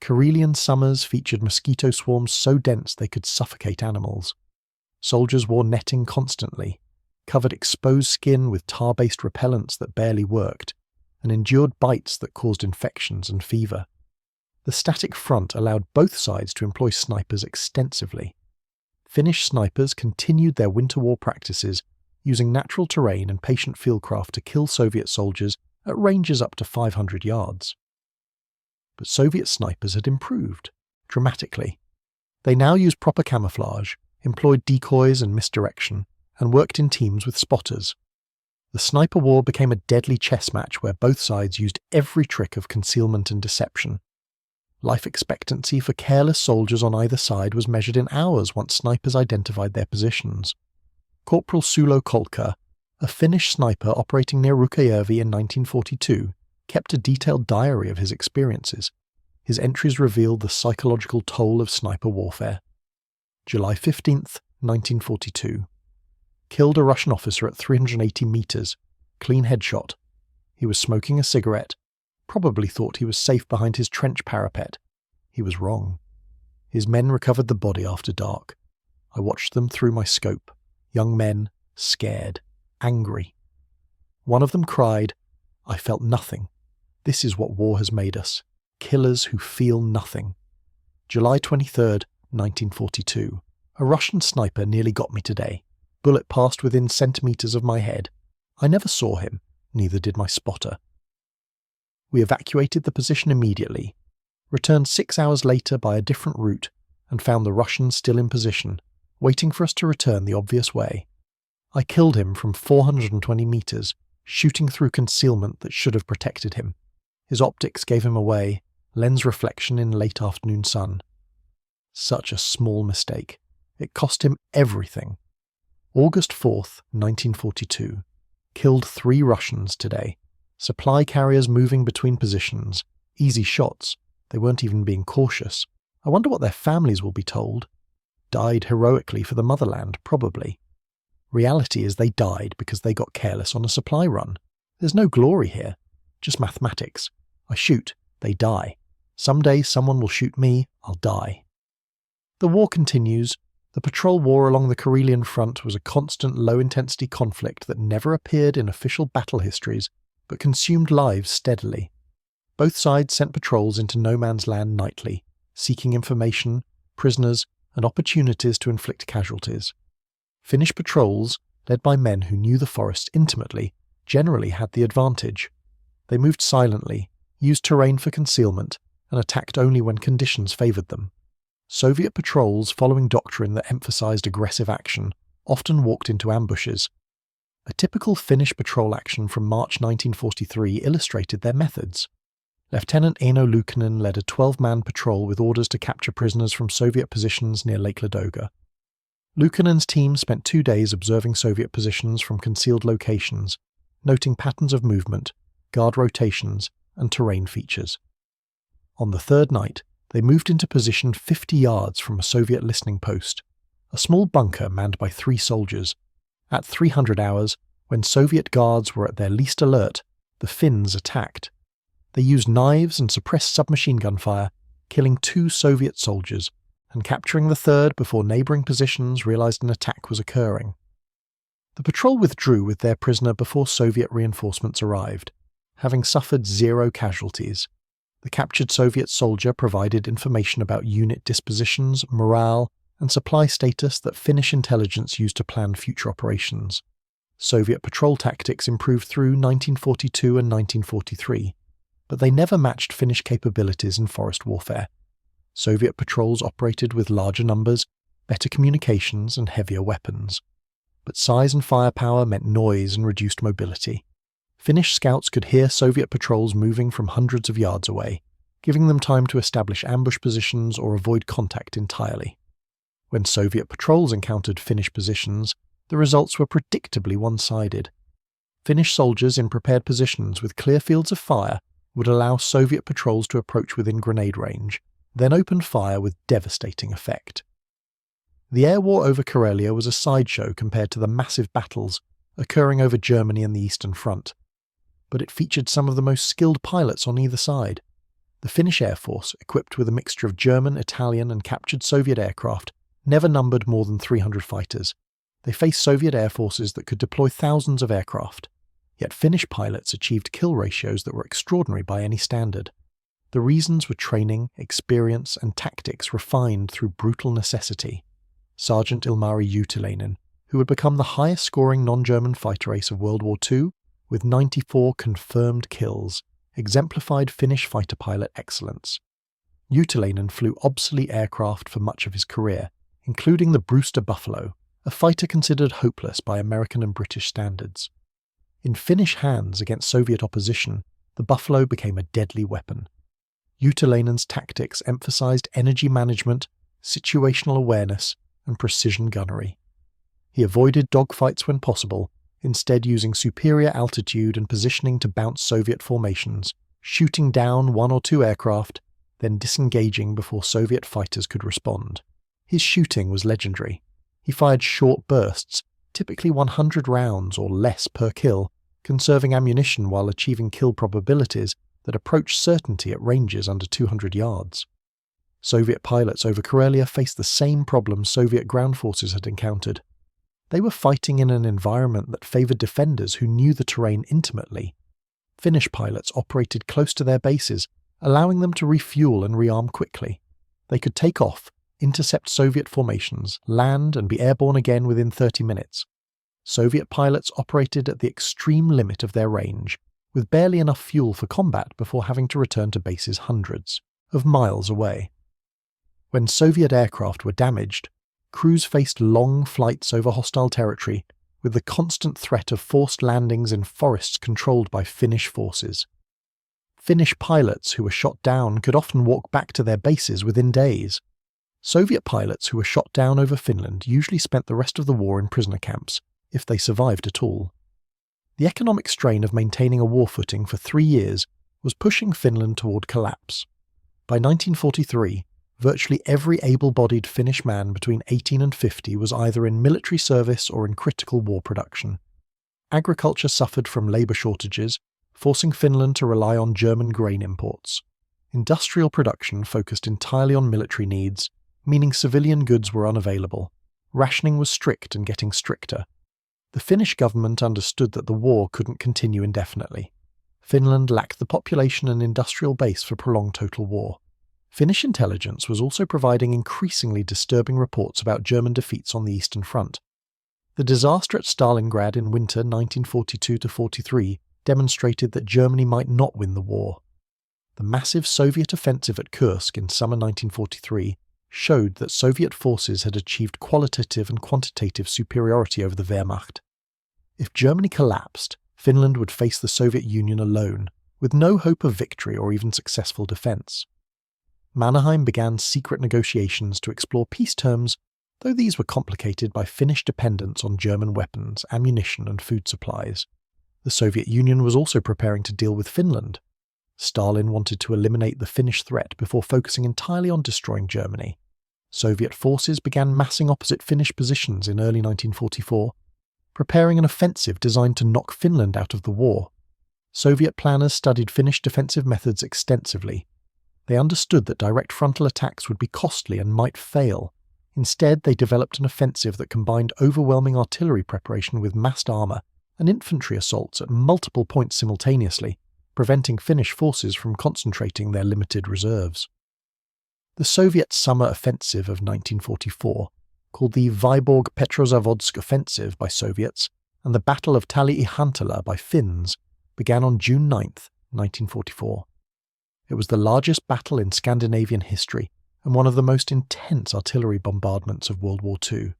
Karelian summers featured mosquito swarms so dense they could suffocate animals. Soldiers wore netting constantly, covered exposed skin with tar-based repellents that barely worked, and endured bites that caused infections and fever. The static front allowed both sides to employ snipers extensively. Finnish snipers continued their winter war practices, using natural terrain and patient fieldcraft to kill Soviet soldiers at ranges up to 500 yards. But Soviet snipers had improved dramatically. They now used proper camouflage, employed decoys and misdirection, and worked in teams with spotters. The sniper war became a deadly chess match where both sides used every trick of concealment and deception. Life expectancy for careless soldiers on either side was measured in hours once snipers identified their positions. Corporal Sulo Kolka, a Finnish sniper operating near Rukajärvi in 1942, kept a detailed diary of his experiences. His entries revealed the psychological toll of sniper warfare. July 15th, 1942. Killed a Russian officer at 380 meters. Clean headshot. He was smoking a cigarette. Probably thought he was safe behind his trench parapet. He was wrong. His men recovered the body after dark. I watched them through my scope. Young men, scared, angry. One of them cried, "I felt nothing. This is what war has made us. Killers who feel nothing." July 23rd, 1942. A Russian sniper nearly got me today. Bullet passed within centimeters of my head. I never saw him, neither did my spotter. We evacuated the position immediately, returned 6 hours later by a different route, and found the Russian still in position, waiting for us to return the obvious way. I killed him from 420 meters, shooting through concealment that should have protected him. His optics gave him away, lens reflection in late afternoon sun. Such a small mistake. It cost him everything. August 4th, 1942. Killed 3 Russians today. Supply carriers moving between positions. Easy shots. They weren't even being cautious. I wonder what their families will be told. Died heroically for the motherland, probably. Reality is they died because they got careless on a supply run. There's no glory here. Just mathematics. I shoot. They die. Someday someone will shoot me. I'll die. The war continues. The patrol war along the Karelian front was a constant low-intensity conflict that never appeared in official battle histories, but consumed lives steadily. Both sides sent patrols into no man's land nightly, seeking information, prisoners, and opportunities to inflict casualties. Finnish patrols, led by men who knew the forest intimately, generally had the advantage. They moved silently, used terrain for concealment, and attacked only when conditions favoured them. Soviet patrols, following doctrine that emphasised aggressive action, often walked into ambushes. A typical Finnish patrol action from March 1943 illustrated their methods. Lieutenant Eino Luukkonen led a 12-man patrol with orders to capture prisoners from Soviet positions near Lake Ladoga. Luukkonen's team spent 2 days observing Soviet positions from concealed locations, noting patterns of movement, guard rotations, and terrain features. On the third night, they moved into position 50 yards from a Soviet listening post, a small bunker manned by 3 soldiers. At 300 hours, when Soviet guards were at their least alert, the Finns attacked. They used knives and suppressed submachine gun fire, killing 2 Soviet soldiers, and capturing the third before neighbouring positions realised an attack was occurring. The patrol withdrew with their prisoner before Soviet reinforcements arrived, having suffered 0 casualties. The captured Soviet soldier provided information about unit dispositions, morale, and supply status that Finnish intelligence used to plan future operations. Soviet patrol tactics improved through 1942 and 1943, but they never matched Finnish capabilities in forest warfare. Soviet patrols operated with larger numbers, better communications, and heavier weapons. But size and firepower meant noise and reduced mobility. Finnish scouts could hear Soviet patrols moving from hundreds of yards away, giving them time to establish ambush positions or avoid contact entirely. When Soviet patrols encountered Finnish positions, the results were predictably one-sided. Finnish soldiers in prepared positions with clear fields of fire would allow Soviet patrols to approach within grenade range, then opened fire with devastating effect. The air war over Karelia was a sideshow compared to the massive battles occurring over Germany and the Eastern Front, but it featured some of the most skilled pilots on either side. The Finnish Air Force, equipped with a mixture of German, Italian and captured Soviet aircraft, never numbered more than 300 fighters. They faced Soviet air forces that could deploy thousands of aircraft. Yet Finnish pilots achieved kill ratios that were extraordinary by any standard. The reasons were training, experience and tactics refined through brutal necessity. Sergeant Ilmari Juutilainen, who would become the highest-scoring non-German fighter ace of World War II, with 94 confirmed kills, exemplified Finnish fighter pilot excellence. Juutilainen flew obsolete aircraft for much of his career, including the Brewster Buffalo, a fighter considered hopeless by American and British standards. In Finnish hands against Soviet opposition, the Buffalo became a deadly weapon. Juutilainen's tactics emphasized energy management, situational awareness, and precision gunnery. He avoided dogfights when possible, instead using superior altitude and positioning to bounce Soviet formations, shooting down one or two aircraft, then disengaging before Soviet fighters could respond. His shooting was legendary. He fired short bursts, typically 100 rounds or less per kill, conserving ammunition while achieving kill probabilities that approached certainty at ranges under 200 yards. Soviet pilots over Karelia faced the same problems Soviet ground forces had encountered. They were fighting in an environment that favoured defenders who knew the terrain intimately. Finnish pilots operated close to their bases, allowing them to refuel and rearm quickly. They could take off, intercept Soviet formations, land and be airborne again within 30 minutes. Soviet pilots operated at the extreme limit of their range, with barely enough fuel for combat before having to return to bases hundreds of miles away. When Soviet aircraft were damaged, crews faced long flights over hostile territory, with the constant threat of forced landings in forests controlled by Finnish forces. Finnish pilots who were shot down could often walk back to their bases within days. Soviet pilots who were shot down over Finland usually spent the rest of the war in prisoner camps, if they survived at all. The economic strain of maintaining a war footing for 3 years was pushing Finland toward collapse. By 1943, virtually every able-bodied Finnish man between 18 and 50 was either in military service or in critical war production. Agriculture suffered from labour shortages, forcing Finland to rely on German grain imports. Industrial production focused entirely on military needs, meaning civilian goods were unavailable. Rationing was strict and getting stricter. The Finnish government understood that the war couldn't continue indefinitely. Finland lacked the population and industrial base for prolonged total war. Finnish intelligence was also providing increasingly disturbing reports about German defeats on the Eastern Front. The disaster at Stalingrad in winter 1942-43 demonstrated that Germany might not win the war. The massive Soviet offensive at Kursk in summer 1943 showed that Soviet forces had achieved qualitative and quantitative superiority over the Wehrmacht. If Germany collapsed, Finland would face the Soviet Union alone, with no hope of victory or even successful defence. Mannerheim began secret negotiations to explore peace terms, though these were complicated by Finnish dependence on German weapons, ammunition and food supplies. The Soviet Union was also preparing to deal with Finland. Stalin wanted to eliminate the Finnish threat before focusing entirely on destroying Germany. Soviet forces began massing opposite Finnish positions in early 1944, preparing an offensive designed to knock Finland out of the war. Soviet planners studied Finnish defensive methods extensively. They understood that direct frontal attacks would be costly and might fail. Instead, they developed an offensive that combined overwhelming artillery preparation with massed armour and infantry assaults at multiple points simultaneously, preventing Finnish forces from concentrating their limited reserves. The Soviet summer offensive of 1944, called the Vyborg-Petrozavodsk offensive by Soviets and the Battle of Tali-Ihantala by Finns, began on June 9, 1944. It was the largest battle in Scandinavian history and one of the most intense artillery bombardments of World War II.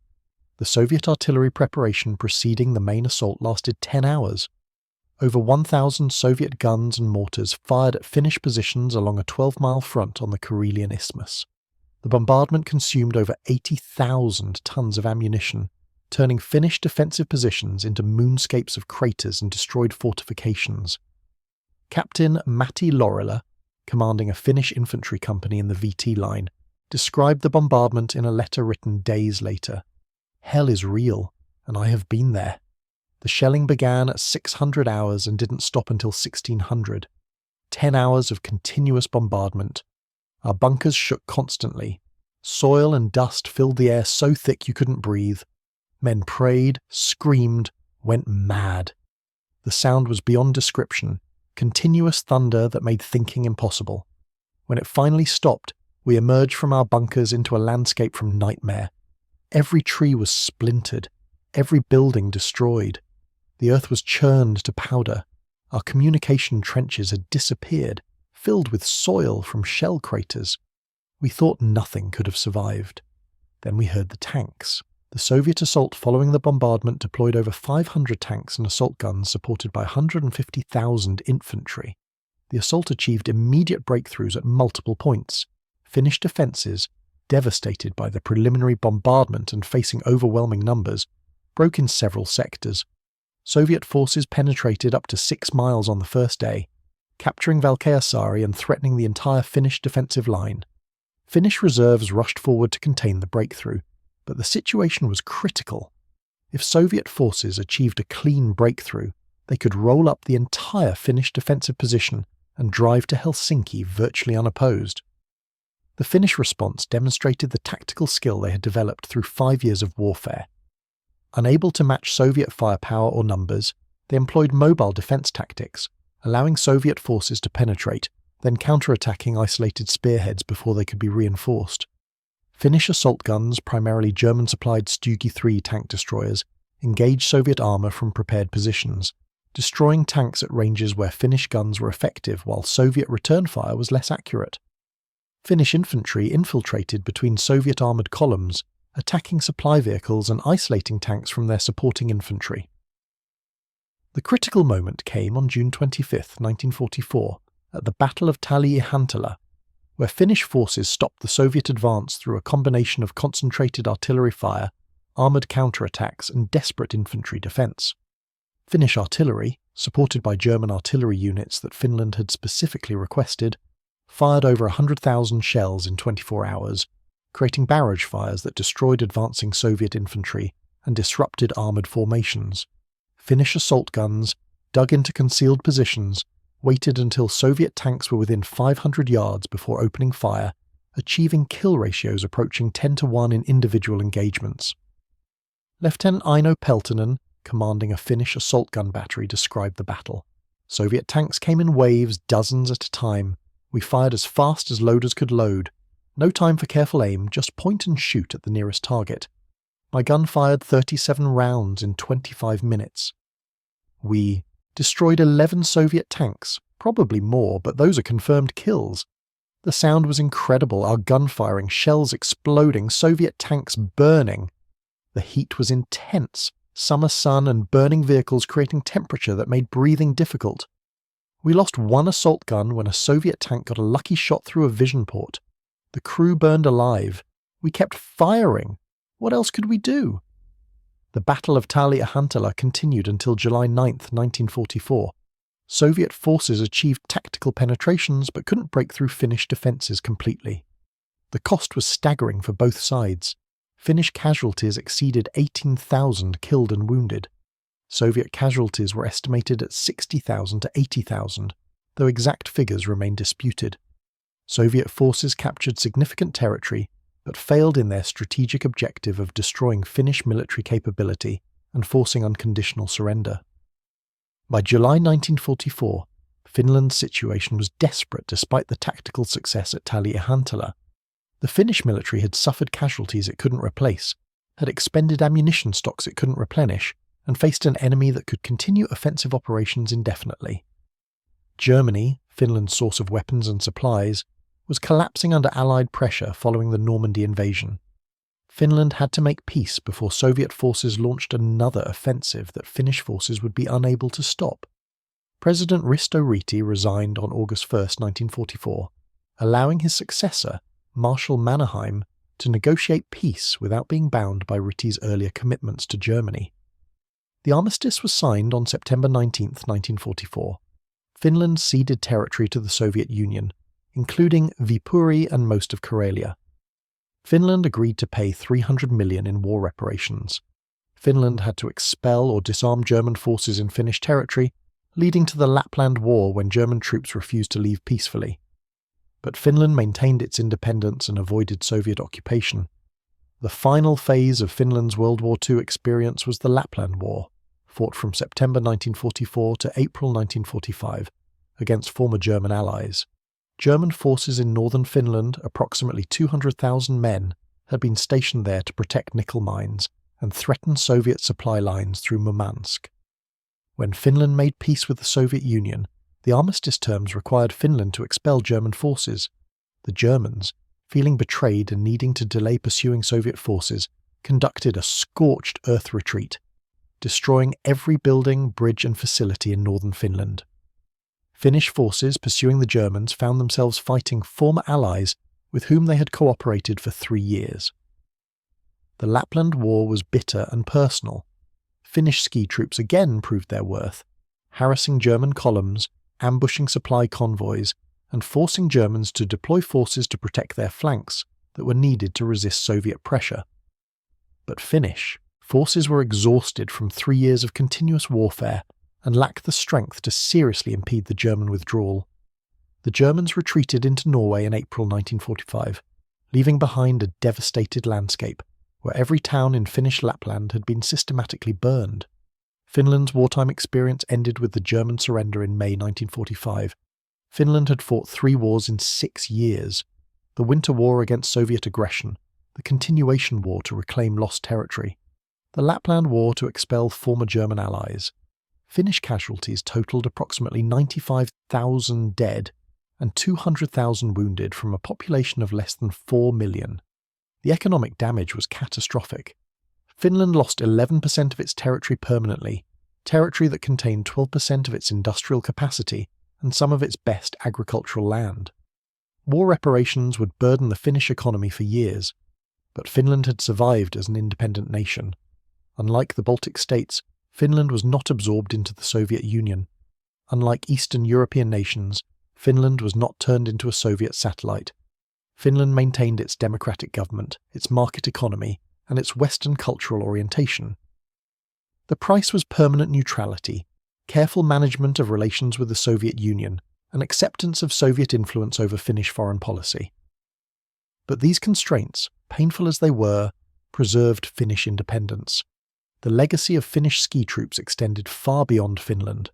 The Soviet artillery preparation preceding the main assault lasted 10 hours. Over 1,000 Soviet guns and mortars fired at Finnish positions along a 12-mile front on the Karelian Isthmus. The bombardment consumed over 80,000 tons of ammunition, turning Finnish defensive positions into moonscapes of craters and destroyed fortifications. Captain Matti Lorela, commanding a Finnish infantry company in the VT line, described the bombardment in a letter written days later. "Hell is real, and I have been there. The shelling began at 600 hours and didn't stop until 1600. 10 hours of continuous bombardment. Our bunkers shook constantly. Soil and dust filled the air so thick you couldn't breathe. Men prayed, screamed, went mad. The sound was beyond description, continuous thunder that made thinking impossible. When it finally stopped, we emerged from our bunkers into a landscape from nightmare. Every tree was splintered, every building destroyed. The earth was churned to powder. Our communication trenches had disappeared, filled with soil from shell craters. We thought nothing could have survived. Then we heard the tanks. The Soviet assault following the bombardment deployed over 500 tanks and assault guns supported by 150,000 infantry. The assault achieved immediate breakthroughs at multiple points. Finnish defences, devastated by the preliminary bombardment and facing overwhelming numbers, broke in several sectors. Soviet forces penetrated up to 6 miles on the first day, capturing Valkeasaari and threatening the entire Finnish defensive line. Finnish reserves rushed forward to contain the breakthrough, but the situation was critical. If Soviet forces achieved a clean breakthrough, they could roll up the entire Finnish defensive position and drive to Helsinki virtually unopposed. The Finnish response demonstrated the tactical skill they had developed through 5 years of warfare. Unable to match Soviet firepower or numbers, they employed mobile defense tactics, allowing Soviet forces to penetrate, then counterattacking isolated spearheads before they could be reinforced. Finnish assault guns, primarily German-supplied Stygge 3 tank destroyers, engaged Soviet armour from prepared positions, destroying tanks at ranges where Finnish guns were effective while Soviet return fire was less accurate. Finnish infantry infiltrated between Soviet armoured columns, attacking supply vehicles and isolating tanks from their supporting infantry. The critical moment came on June 25, 1944, at the Battle of Tali-Ihantala, where Finnish forces stopped the Soviet advance through a combination of concentrated artillery fire, armoured counterattacks and desperate infantry defence. Finnish artillery, supported by German artillery units that Finland had specifically requested, fired over 100,000 shells in 24 hours, creating barrage fires that destroyed advancing Soviet infantry and disrupted armoured formations. Finnish assault guns, dug into concealed positions, waited until Soviet tanks were within 500 yards before opening fire, achieving kill ratios approaching 10-1 in individual engagements. Lieutenant Aino Peltonen, commanding a Finnish assault gun battery, described the battle. Soviet tanks came in waves, dozens at a time. We fired as fast as loaders could load. No time for careful aim, just point and shoot at the nearest target. My gun fired 37 rounds in 25 minutes. We destroyed 11 Soviet tanks, probably more, but those are confirmed kills. The sound was incredible, our gun firing, shells exploding, Soviet tanks burning. The heat was intense, summer sun and burning vehicles creating temperature that made breathing difficult. We lost one assault gun when a Soviet tank got a lucky shot through a vision port. The crew burned alive. We kept firing. What else could we do? The Battle of Tali-Ihantala continued until July 9, 1944. Soviet forces achieved tactical penetrations but couldn't break through Finnish defences completely. The cost was staggering for both sides. Finnish casualties exceeded 18,000 killed and wounded. Soviet casualties were estimated at 60,000 to 80,000, though exact figures remain disputed. Soviet forces captured significant territory, but failed in their strategic objective of destroying Finnish military capability and forcing unconditional surrender. By July 1944, Finland's situation was desperate despite the tactical success at Tali-Ihantala. The Finnish military had suffered casualties it couldn't replace, had expended ammunition stocks it couldn't replenish, and faced an enemy that could continue offensive operations indefinitely. Germany, Finland's source of weapons and supplies, was collapsing under Allied pressure following the Normandy invasion. Finland had to make peace before Soviet forces launched another offensive that Finnish forces would be unable to stop. President Risto Ryti resigned on August 1, 1944, allowing his successor, Marshal Mannerheim, to negotiate peace without being bound by Riti's earlier commitments to Germany. The armistice was signed on September 19, 1944. Finland ceded territory to the Soviet Union, including Viipuri and most of Karelia. Finland agreed to pay 300 million in war reparations. Finland had to expel or disarm German forces in Finnish territory, leading to the Lapland War when German troops refused to leave peacefully. But Finland maintained its independence and avoided Soviet occupation. The final phase of Finland's World War II experience was the Lapland War, fought from September 1944 to April 1945, against former German allies. German forces in northern Finland, approximately 200,000 men, had been stationed there to protect nickel mines and threaten Soviet supply lines through Murmansk. When Finland made peace with the Soviet Union, the armistice terms required Finland to expel German forces. The Germans, feeling betrayed and needing to delay pursuing Soviet forces, conducted a scorched earth retreat, destroying every building, bridge and facility in northern Finland. Finnish forces pursuing the Germans found themselves fighting former allies with whom they had cooperated for 3 years. The Lapland War was bitter and personal. Finnish ski troops again proved their worth, harassing German columns, ambushing supply convoys, and forcing Germans to deploy forces to protect their flanks that were needed to resist Soviet pressure. But Finnish forces were exhausted from 3 years of continuous warfare and lacked the strength to seriously impede the German withdrawal. The Germans retreated into Norway in April 1945, leaving behind a devastated landscape where every town in Finnish Lapland had been systematically burned. Finland's wartime experience ended with the German surrender in May 1945. Finland had fought 3 wars in 6 years: the Winter War against Soviet aggression, the Continuation War to reclaim lost territory, the Lapland War to expel former German allies. Finnish casualties totaled approximately 95,000 dead and 200,000 wounded from a population of less than 4 million. The economic damage was catastrophic. Finland lost 11% of its territory permanently, territory that contained 12% of its industrial capacity and some of its best agricultural land. War reparations would burden the Finnish economy for years, but Finland had survived as an independent nation. Unlike the Baltic states, Finland was not absorbed into the Soviet Union. Unlike Eastern European nations, Finland was not turned into a Soviet satellite. Finland maintained its democratic government, its market economy, and its Western cultural orientation. The price was permanent neutrality, careful management of relations with the Soviet Union, and acceptance of Soviet influence over Finnish foreign policy. But these constraints, painful as they were, preserved Finnish independence. The legacy of Finnish ski troops extended far beyond Finland.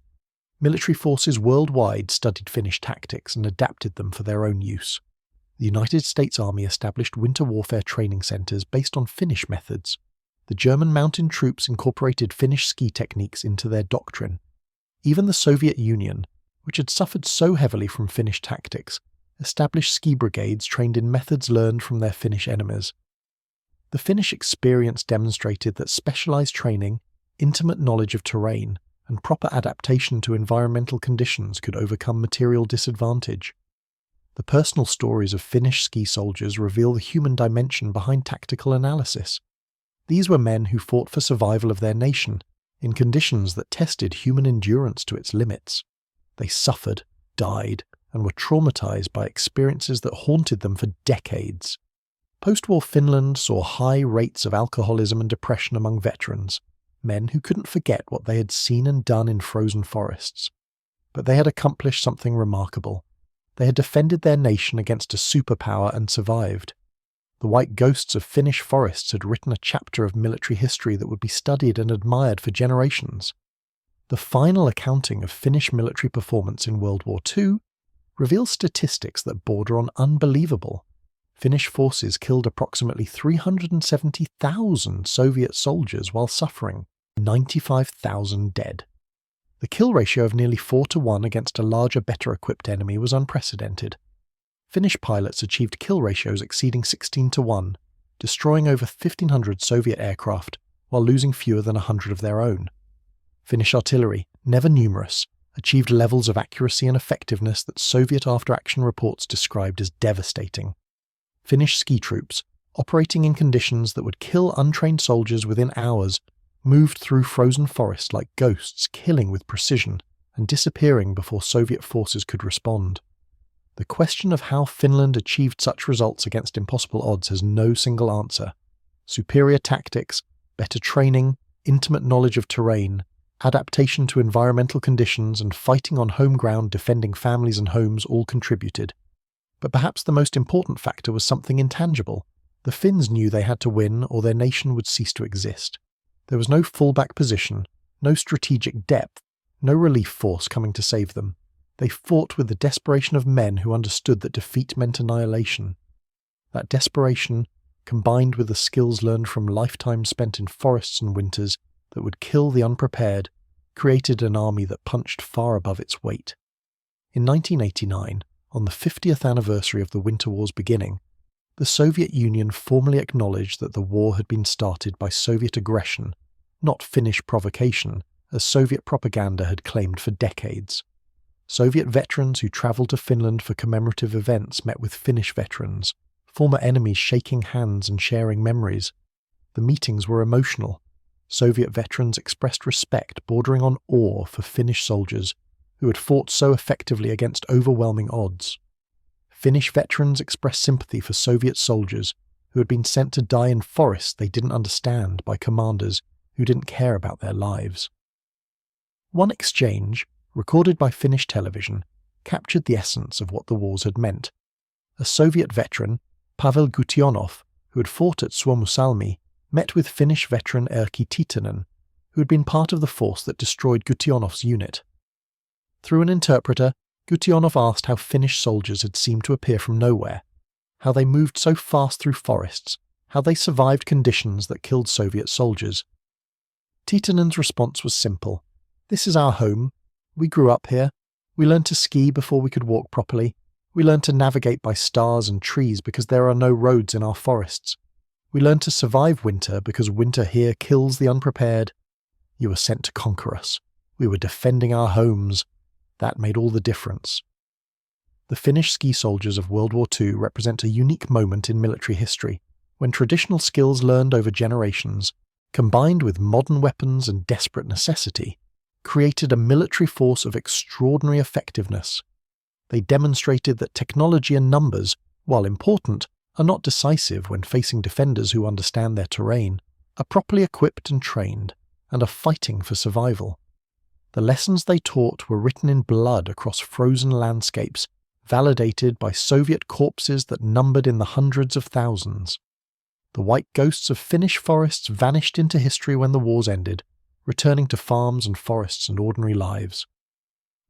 Military forces worldwide studied Finnish tactics and adapted them for their own use. The United States Army established winter warfare training centers based on Finnish methods. The German mountain troops incorporated Finnish ski techniques into their doctrine. Even the Soviet Union, which had suffered so heavily from Finnish tactics, established ski brigades trained in methods learned from their Finnish enemies. The Finnish experience demonstrated that specialized training, intimate knowledge of terrain, and proper adaptation to environmental conditions could overcome material disadvantage. The personal stories of Finnish ski soldiers reveal the human dimension behind tactical analysis. These were men who fought for survival of their nation, in conditions that tested human endurance to its limits. They suffered, died, and were traumatized by experiences that haunted them for decades. Post-war Finland saw high rates of alcoholism and depression among veterans, men who couldn't forget what they had seen and done in frozen forests. But they had accomplished something remarkable. They had defended their nation against a superpower and survived. The white ghosts of Finnish forests had written a chapter of military history that would be studied and admired for generations. The final accounting of Finnish military performance in World War II reveals statistics that border on unbelievable. Finnish forces killed approximately 370,000 Soviet soldiers while suffering 95,000 dead. The kill ratio of nearly 4-1 against a larger, better-equipped enemy was unprecedented. Finnish pilots achieved kill ratios exceeding 16-1, destroying over 1,500 Soviet aircraft while losing fewer than 100 of their own. Finnish artillery, never numerous, achieved levels of accuracy and effectiveness that Soviet after-action reports described as devastating. Finnish ski troops, operating in conditions that would kill untrained soldiers within hours, moved through frozen forests like ghosts, killing with precision and disappearing before Soviet forces could respond. The question of how Finland achieved such results against impossible odds has no single answer. Superior tactics, better training, intimate knowledge of terrain, adaptation to environmental conditions, and fighting on home ground defending families and homes all contributed. But perhaps the most important factor was something intangible. The Finns knew they had to win or their nation would cease to exist. There was no fallback position, no strategic depth, no relief force coming to save them. They fought with the desperation of men who understood that defeat meant annihilation. That desperation, combined with the skills learned from lifetimes spent in forests and winters that would kill the unprepared, created an army that punched far above its weight. In 1989, on the 50th anniversary of the Winter War's beginning, the Soviet Union formally acknowledged that the war had been started by Soviet aggression, not Finnish provocation, as Soviet propaganda had claimed for decades. Soviet veterans who travelled to Finland for commemorative events met with Finnish veterans, former enemies shaking hands and sharing memories. The meetings were emotional. Soviet veterans expressed respect bordering on awe for Finnish soldiers who had fought so effectively against overwhelming odds. Finnish veterans expressed sympathy for Soviet soldiers who had been sent to die in forests they didn't understand by commanders who didn't care about their lives. One exchange, recorded by Finnish television, captured the essence of what the wars had meant. A Soviet veteran, Pavel Gutionov, who had fought at Suomussalmi, met with Finnish veteran Erkki Tiitonen, who had been part of the force that destroyed Gutionov's unit. Through an interpreter, Gutionov asked how Finnish soldiers had seemed to appear from nowhere, how they moved so fast through forests, how they survived conditions that killed Soviet soldiers. Tiitonen's response was simple. "This is our home. We grew up here. We learned to ski before we could walk properly. We learned to navigate by stars and trees because there are no roads in our forests. We learned to survive winter because winter here kills the unprepared. You were sent to conquer us. We were defending our homes. That made all the difference." The Finnish ski soldiers of World War II represent a unique moment in military history, when traditional skills learned over generations, combined with modern weapons and desperate necessity, created a military force of extraordinary effectiveness. They demonstrated that technology and numbers, while important, are not decisive when facing defenders who understand their terrain, are properly equipped and trained, and are fighting for survival. The lessons they taught were written in blood across frozen landscapes, validated by Soviet corpses that numbered in the hundreds of thousands. The white ghosts of Finnish forests vanished into history when the wars ended, returning to farms and forests and ordinary lives.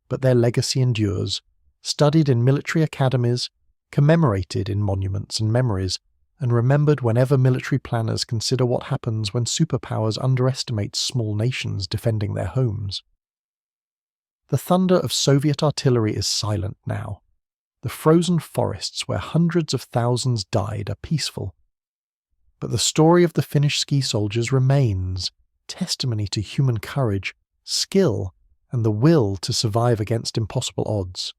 But their legacy endures, studied in military academies, commemorated in monuments and memories, and remembered whenever military planners consider what happens when superpowers underestimate small nations defending their homes. The thunder of Soviet artillery is silent now. The frozen forests where hundreds of thousands died are peaceful. But the story of the Finnish ski soldiers remains, testimony to human courage, skill, and the will to survive against impossible odds.